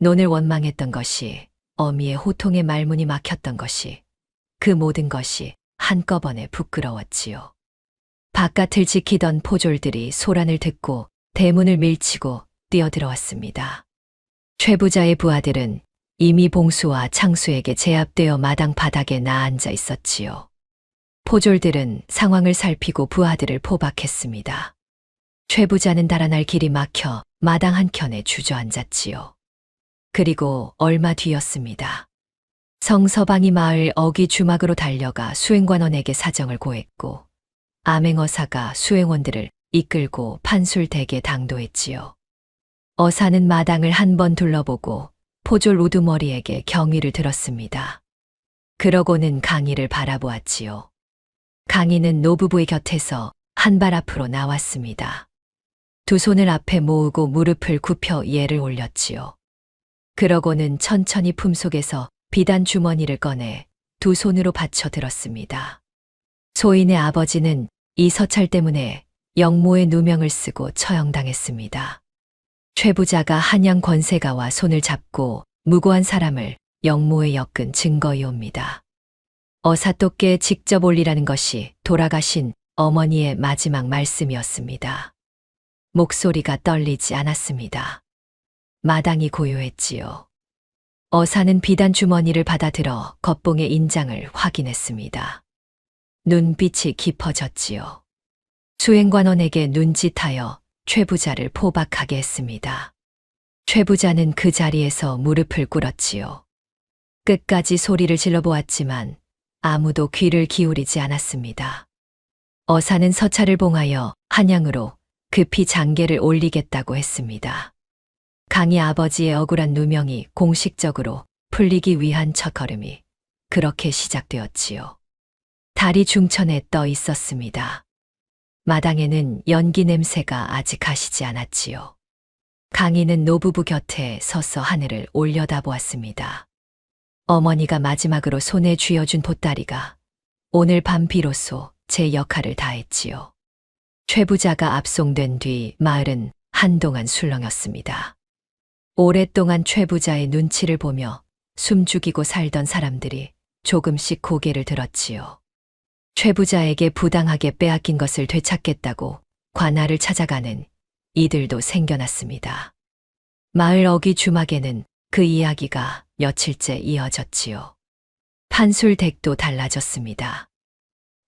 논을 원망했던 것이, 어미의 호통에 말문이 막혔던 것이, 그 모든 것이 한꺼번에 부끄러웠지요. 바깥을 지키던 포졸들이 소란을 듣고 대문을 밀치고 뛰어들어왔습니다. 최 부자의 부하들은 이미 봉수와 창수에게 제압되어 마당 바닥에 나앉아 있었지요. 포졸들은 상황을 살피고 부하들을 포박했습니다. 최 부자는 달아날 길이 막혀 마당 한켠에 주저앉았지요. 그리고 얼마 뒤였습니다. 성서방이 마을 어귀 주막으로 달려가 수행관원에게 사정을 고했고 암행어사가 수행원들을 이끌고 판술댁에 당도했지요. 어사는 마당을 한 번 둘러보고 포졸 우두머리에게 경위를 들었습니다. 그러고는 강희를 바라보았지요. 강희는 노부부의 곁에서 한 발 앞으로 나왔습니다. 두 손을 앞에 모으고 무릎을 굽혀 예를 올렸지요. 그러고는 천천히 품속에서 비단 주머니를 꺼내 두 손으로 받쳐 들었습니다. 소인의 아버지는 이 서찰 때문에 영모의 누명을 쓰고 처형당했습니다. 최 부자가 한양 권세가와 손을 잡고 무고한 사람을 영모에 엮은 증거이옵니다. 어사또께 직접 올리라는 것이 돌아가신 어머니의 마지막 말씀이었습니다. 목소리가 떨리지 않았습니다. 마당이 고요했지요. 어사는 비단 주머니를 받아들어 겉봉의 인장을 확인했습니다. 눈빛이 깊어졌지요. 수행관원에게 눈짓하여 최부자를 포박하게 했습니다. 최부자는 그 자리에서 무릎을 꿇었지요. 끝까지 소리를 질러보았지만 아무도 귀를 기울이지 않았습니다. 어사는 서찰을 봉하여 한양으로 급히 장계를 올리겠다고 했습니다. 강희 아버지의 억울한 누명이 공식적으로 풀리기 위한 첫걸음이 그렇게 시작되었지요. 달이 중천에 떠 있었습니다. 마당에는 연기 냄새가 아직 가시지 않았지요. 강희는 노부부 곁에 서서 하늘을 올려다보았습니다. 어머니가 마지막으로 손에 쥐어준 보따리가 오늘 밤 비로소 제 역할을 다했지요. 최부자가 압송된 뒤 마을은 한동안 술렁였습니다. 오랫동안 최부자의 눈치를 보며 숨죽이고 살던 사람들이 조금씩 고개를 들었지요. 최부자에게 부당하게 빼앗긴 것을 되찾겠다고 관할을 찾아가는 이들도 생겨났습니다. 마을 어귀 주막에는 그 이야기가 며칠째 이어졌지요. 판술 댁도 달라졌습니다.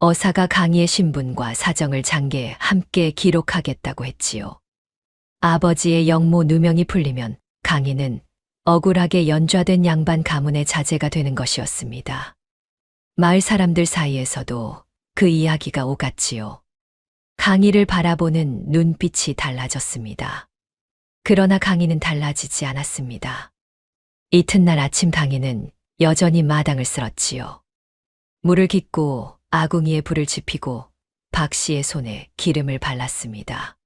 어사가 강희의 신분과 사정을 장계에 함께 기록하겠다고 했지요. 아버지의 영모 누명이 풀리면 강희는 억울하게 연좌된 양반 가문의 자제가 되는 것이었습니다. 마을 사람들 사이에서도 그 이야기가 오갔지요. 강희를 바라보는 눈빛이 달라졌습니다. 그러나 강희는 달라지지 않았습니다. 이튿날 아침 강희는 여전히 마당을 쓸었지요. 물을 깃고 아궁이에 불을 지피고 박 씨의 손에 기름을 발랐습니다.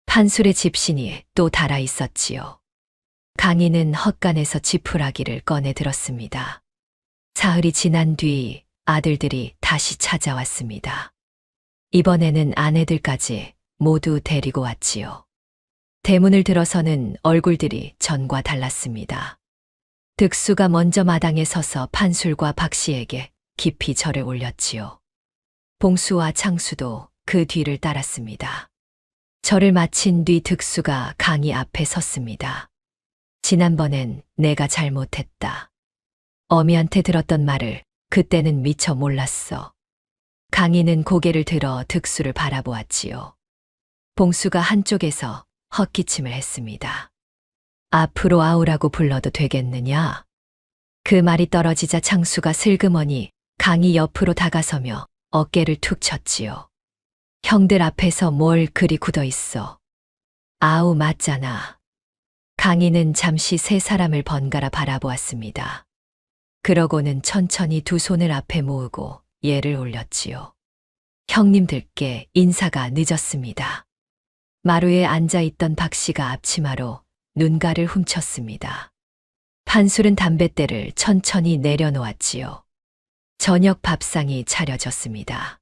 판술의 집신이 또 달아 있었지요. 강희는 헛간에서 지푸라기를 꺼내 들었습니다. 사흘이 지난 뒤 아들들이 다시 찾아왔습니다. 이번에는 아내들까지 모두 데리고 왔지요. 대문을 들어서는 얼굴들이 전과 달랐습니다. 득수가 먼저 마당에 서서 판술과 박 씨에게 깊이 절을 올렸지요. 봉수와 창수도 그 뒤를 따랐습니다. 절을 마친 뒤 득수가 강희 앞에 섰습니다. 지난번엔 내가 잘못했다. 어미한테 들었던 말을 그때는 미처 몰랐어. 강희는 고개를 들어 득수를 바라보았지요. 봉수가 한쪽에서 헛기침을 했습니다. 앞으로 아우라고 불러도 되겠느냐? 그 말이 떨어지자 창수가 슬그머니 강희 옆으로 다가서며 어깨를 툭 쳤지요. 형들 앞에서 뭘 그리 굳어 있어. 아우 맞잖아. 강희는 잠시 세 사람을 번갈아 바라보았습니다. 그러고는 천천히 두 손을 앞에 모으고 예를 올렸지요. 형님들께 인사가 늦었습니다. 마루에 앉아있던 박 씨가 앞치마로 눈가를 훔쳤습니다. 판술은 담뱃대를 천천히 내려놓았지요. 저녁 밥상이 차려졌습니다.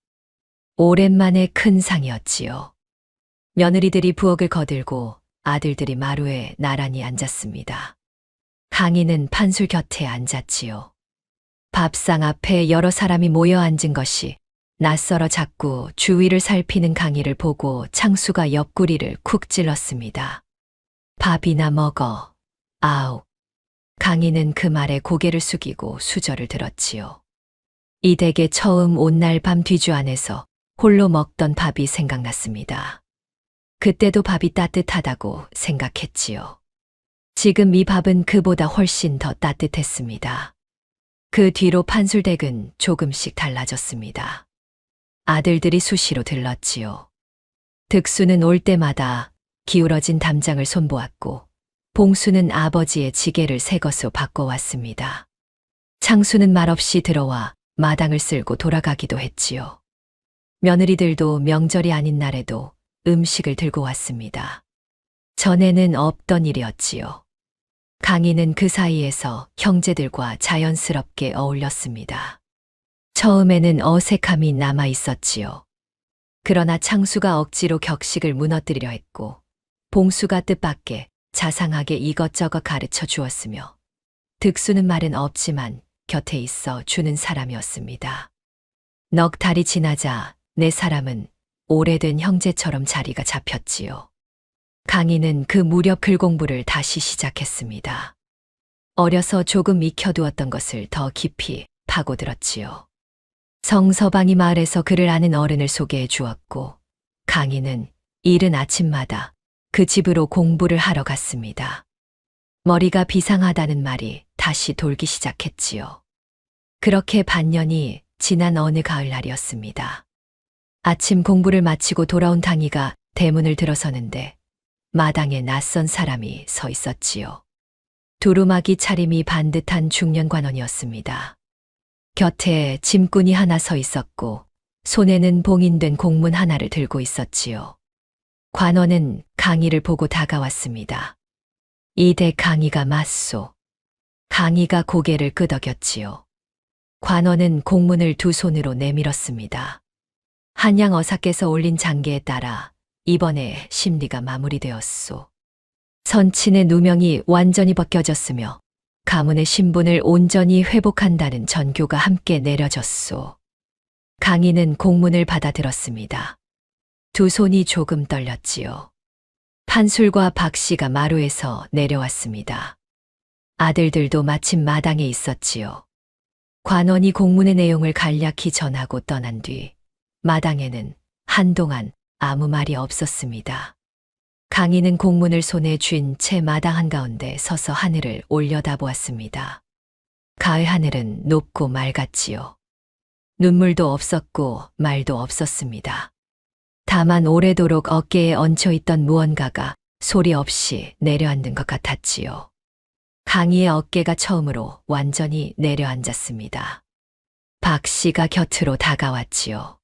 오랜만에 큰 상이었지요. 며느리들이 부엌을 거들고 아들들이 마루에 나란히 앉았습니다. 강희는 판술 곁에 앉았지요. 밥상 앞에 여러 사람이 모여 앉은 것이 낯설어 자꾸 주위를 살피는 강희를 보고 창수가 옆구리를 쿡 찔렀습니다. 밥이나 먹어. 아우. 강희는 그 말에 고개를 숙이고 수저를 들었지요. 이 댁에 처음 온 날 밤 뒤주 안에서 홀로 먹던 밥이 생각났습니다. 그때도 밥이 따뜻하다고 생각했지요. 지금 이 밥은 그보다 훨씬 더 따뜻했습니다. 그 뒤로 판술댁은 조금씩 달라졌습니다. 아들들이 수시로 들렀지요. 득수는 올 때마다 기울어진 담장을 손보았고 봉수는 아버지의 지게를 새 것으로 바꿔왔습니다. 창수는 말없이 들어와 마당을 쓸고 돌아가기도 했지요. 며느리들도 명절이 아닌 날에도 음식을 들고 왔습니다. 전에는 없던 일이었지요. 강희는 그 사이에서 형제들과 자연스럽게 어울렸습니다. 처음에는 어색함이 남아 있었지요. 그러나 창수가 억지로 격식을 무너뜨리려 했고 봉수가 뜻밖의 자상하게 이것저것 가르쳐 주었으며 득수는 말은 없지만 곁에 있어 주는 사람이었습니다. 넉 달이 지나자 네 사람은 오래된 형제처럼 자리가 잡혔지요. 강희는 그 무렵 글 공부를 다시 시작했습니다. 어려서 조금 익혀두었던 것을 더 깊이 파고들었지요. 성서방이 마을에서 그를 아는 어른을 소개해 주었고 강희는 이른 아침마다 그 집으로 공부를 하러 갔습니다. 머리가 비상하다는 말이 다시 돌기 시작했지요. 그렇게 반년이 지난 어느 가을날이었습니다. 아침 공부를 마치고 돌아온 강희가 대문을 들어서는데 마당에 낯선 사람이 서 있었지요. 두루마기 차림이 반듯한 중년 관원이었습니다. 곁에 짐꾼이 하나 서 있었고 손에는 봉인된 공문 하나를 들고 있었지요. 관원은 강희를 보고 다가왔습니다. 이대 강희가 맞소. 강희가 고개를 끄덕였지요. 관원은 공문을 두 손으로 내밀었습니다. 한양 어사께서 올린 장계에 따라 이번에 심리가 마무리되었소. 선친의 누명이 완전히 벗겨졌으며 가문의 신분을 온전히 회복한다는 전교가 함께 내려졌소. 강희는 공문을 받아들었습니다. 두 손이 조금 떨렸지요. 판술과 박씨가 마루에서 내려왔습니다. 아들들도 마침 마당에 있었지요. 관원이 공문의 내용을 간략히 전하고 떠난 뒤 마당에는 한동안 아무 말이 없었습니다. 강희는 공문을 손에 쥔 채 마당 한가운데 서서 하늘을 올려다보았습니다. 가을 하늘은 높고 맑았지요. 눈물도 없었고 말도 없었습니다. 다만 오래도록 어깨에 얹혀있던 무언가가 소리 없이 내려앉는 것 같았지요. 강희의 어깨가 처음으로 완전히 내려앉았습니다. 박 씨가 곁으로 다가왔지요.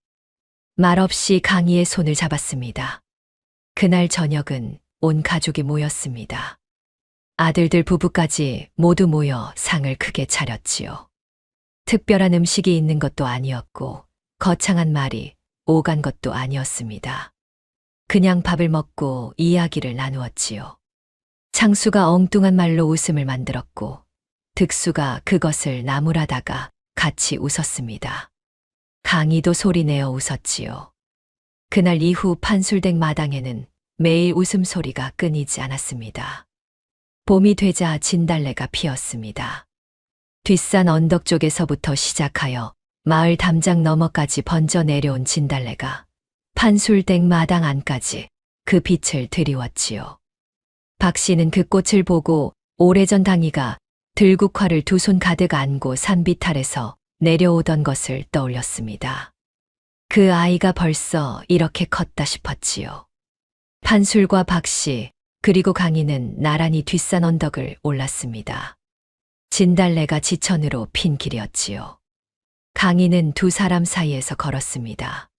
말없이 강희의 손을 잡았습니다. 그날 저녁은 온 가족이 모였습니다. 아들들 부부까지 모두 모여 상을 크게 차렸지요. 특별한 음식이 있는 것도 아니었고 거창한 말이 오간 것도 아니었습니다. 그냥 밥을 먹고 이야기를 나누었지요. 창수가 엉뚱한 말로 웃음을 만들었고 득수가 그것을 나무라다가 같이 웃었습니다. 강희도 소리내어 웃었지요. 그날 이후 판술댁 마당에는 매일 웃음소리가 끊이지 않았습니다. 봄이 되자 진달래가 피었습니다. 뒷산 언덕 쪽에서부터 시작하여 마을 담장 너머까지 번져 내려온 진달래가 판술댁 마당 안까지 그 빛을 드리웠지요. 박 씨는 그 꽃을 보고 오래전 강희가 들국화를 두 손 가득 안고 산비탈에서 내려오던 것을 떠올렸습니다. 그 아이가 벌써 이렇게 컸다 싶었지요. 판술과 박 씨, 그리고 강희는 나란히 뒷산 언덕을 올랐습니다. 진달래가 지천으로 핀 길이었지요. 강희는 두 사람 사이에서 걸었습니다.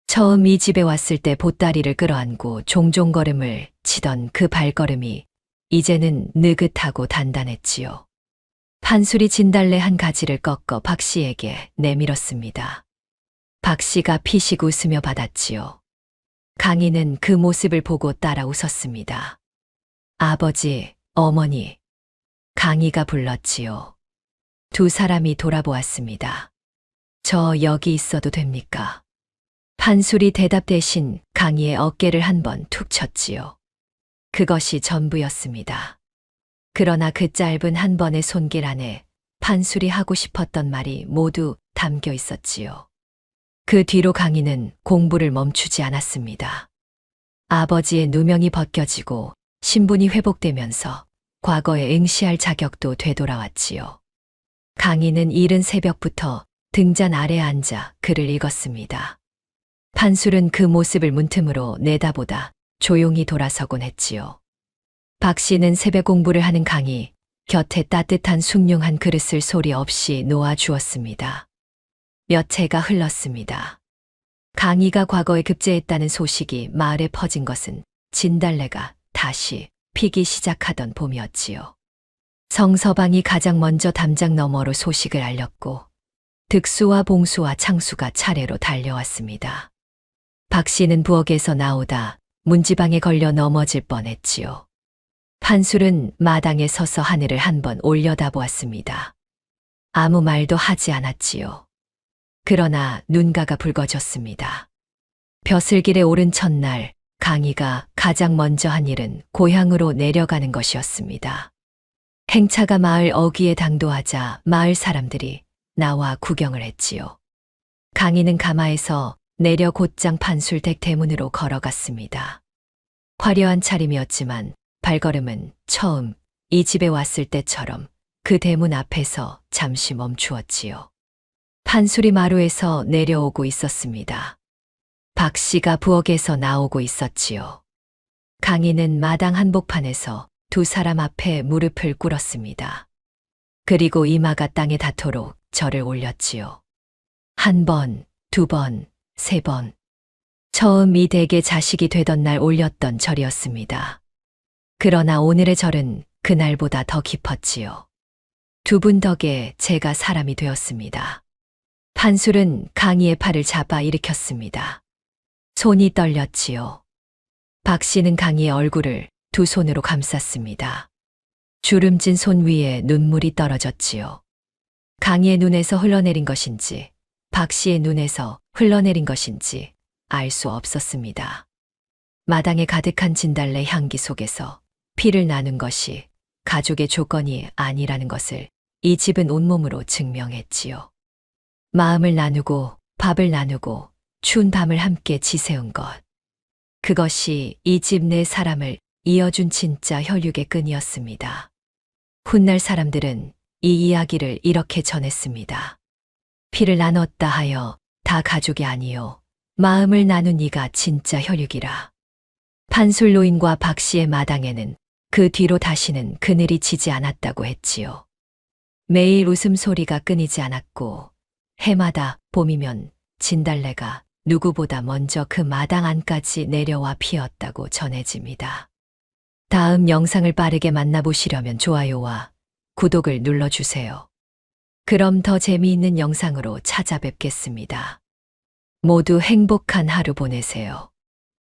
처음 이 집에 왔을 때 보따리를 끌어안고 종종 걸음을 치던 그 발걸음이 이제는 느긋하고 단단했지요. 판술이 진달래 한 가지를 꺾어 박 씨에게 내밀었습니다. 박 씨가 피식 웃으며 받았지요. 강희는 그 모습을 보고 따라 웃었습니다. 아버지, 어머니. 강희가 불렀지요. 두 사람이 돌아보았습니다. 저 여기 있어도 됩니까? 판술이 대답 대신 강희의 어깨를 한번 툭 쳤지요. 그것이 전부였습니다. 그러나 그 짧은 한 번의 손길 안에 판술이 하고 싶었던 말이 모두 담겨 있었지요. 그 뒤로 강희는 공부를 멈추지 않았습니다. 아버지의 누명이 벗겨지고 신분이 회복되면서 과거에 응시할 자격도 되돌아왔지요. 강희는 이른 새벽부터 등잔 아래 앉아 글을 읽었습니다. 판술은 그 모습을 문틈으로 내다보다 조용히 돌아서곤 했지요. 박 씨는 새벽 공부를 하는 강희 곁에 따뜻한 숭늉한 그릇을 소리 없이 놓아주었습니다. 몇 해가 흘렀습니다. 강희가 과거에 급제했다는 소식이 마을에 퍼진 것은 진달래가 다시 피기 시작하던 봄이었지요. 성서방이 가장 먼저 담장 너머로 소식을 알렸고 득수와 봉수와 창수가 차례로 달려왔습니다. 박 씨는 부엌에서 나오다 문지방에 걸려 넘어질 뻔했지요. 판술은 마당에 서서 하늘을 한번 올려다보았습니다. 아무 말도 하지 않았지요. 그러나 눈가가 붉어졌습니다. 벼슬길에 오른 첫날 강희가 가장 먼저 한 일은 고향으로 내려가는 것이었습니다. 행차가 마을 어귀에 당도하자 마을 사람들이 나와 구경을 했지요. 강희는 가마에서 내려 곧장 판술댁 대문으로 걸어갔습니다. 화려한 차림이었지만 발걸음은 처음 이 집에 왔을 때처럼 그 대문 앞에서 잠시 멈추었지요. 판술이 마루에서 내려오고 있었습니다. 박 씨가 부엌에서 나오고 있었지요. 강희는 마당 한복판에서 두 사람 앞에 무릎을 꿇었습니다. 그리고 이마가 땅에 닿도록 절을 올렸지요. 한 번, 두 번, 세 번. 처음 이 댁의 자식이 되던 날 올렸던 절이었습니다. 그러나 오늘의 절은 그날보다 더 깊었지요. 두 분 덕에 제가 사람이 되었습니다. 판술은 강희의 팔을 잡아 일으켰습니다. 손이 떨렸지요. 박 씨는 강희의 얼굴을 두 손으로 감쌌습니다. 주름진 손 위에 눈물이 떨어졌지요. 강희의 눈에서 흘러내린 것인지 박 씨의 눈에서 흘러내린 것인지 알 수 없었습니다. 마당에 가득한 진달래 향기 속에서 피를 나눈 것이 가족의 조건이 아니라는 것을 이 집은 온몸으로 증명했지요. 마음을 나누고 밥을 나누고 추운 밤을 함께 지새운 것. 그것이 이 집 내 사람을 이어준 진짜 혈육의 끈이었습니다. 훗날 사람들은 이 이야기를 이렇게 전했습니다. 피를 나눴다 하여 다 가족이 아니요. 마음을 나눈 이가 진짜 혈육이라. 판술 노인과 박 씨의 마당에는 그 뒤로 다시는 그늘이 지지 않았다고 했지요. 매일 웃음소리가 끊이지 않았고 해마다 봄이면 진달래가 누구보다 먼저 그 마당 안까지 내려와 피었다고 전해집니다. 다음 영상을 빠르게 만나보시려면 좋아요와 구독을 눌러주세요. 그럼 더 재미있는 영상으로 찾아뵙겠습니다. 모두 행복한 하루 보내세요.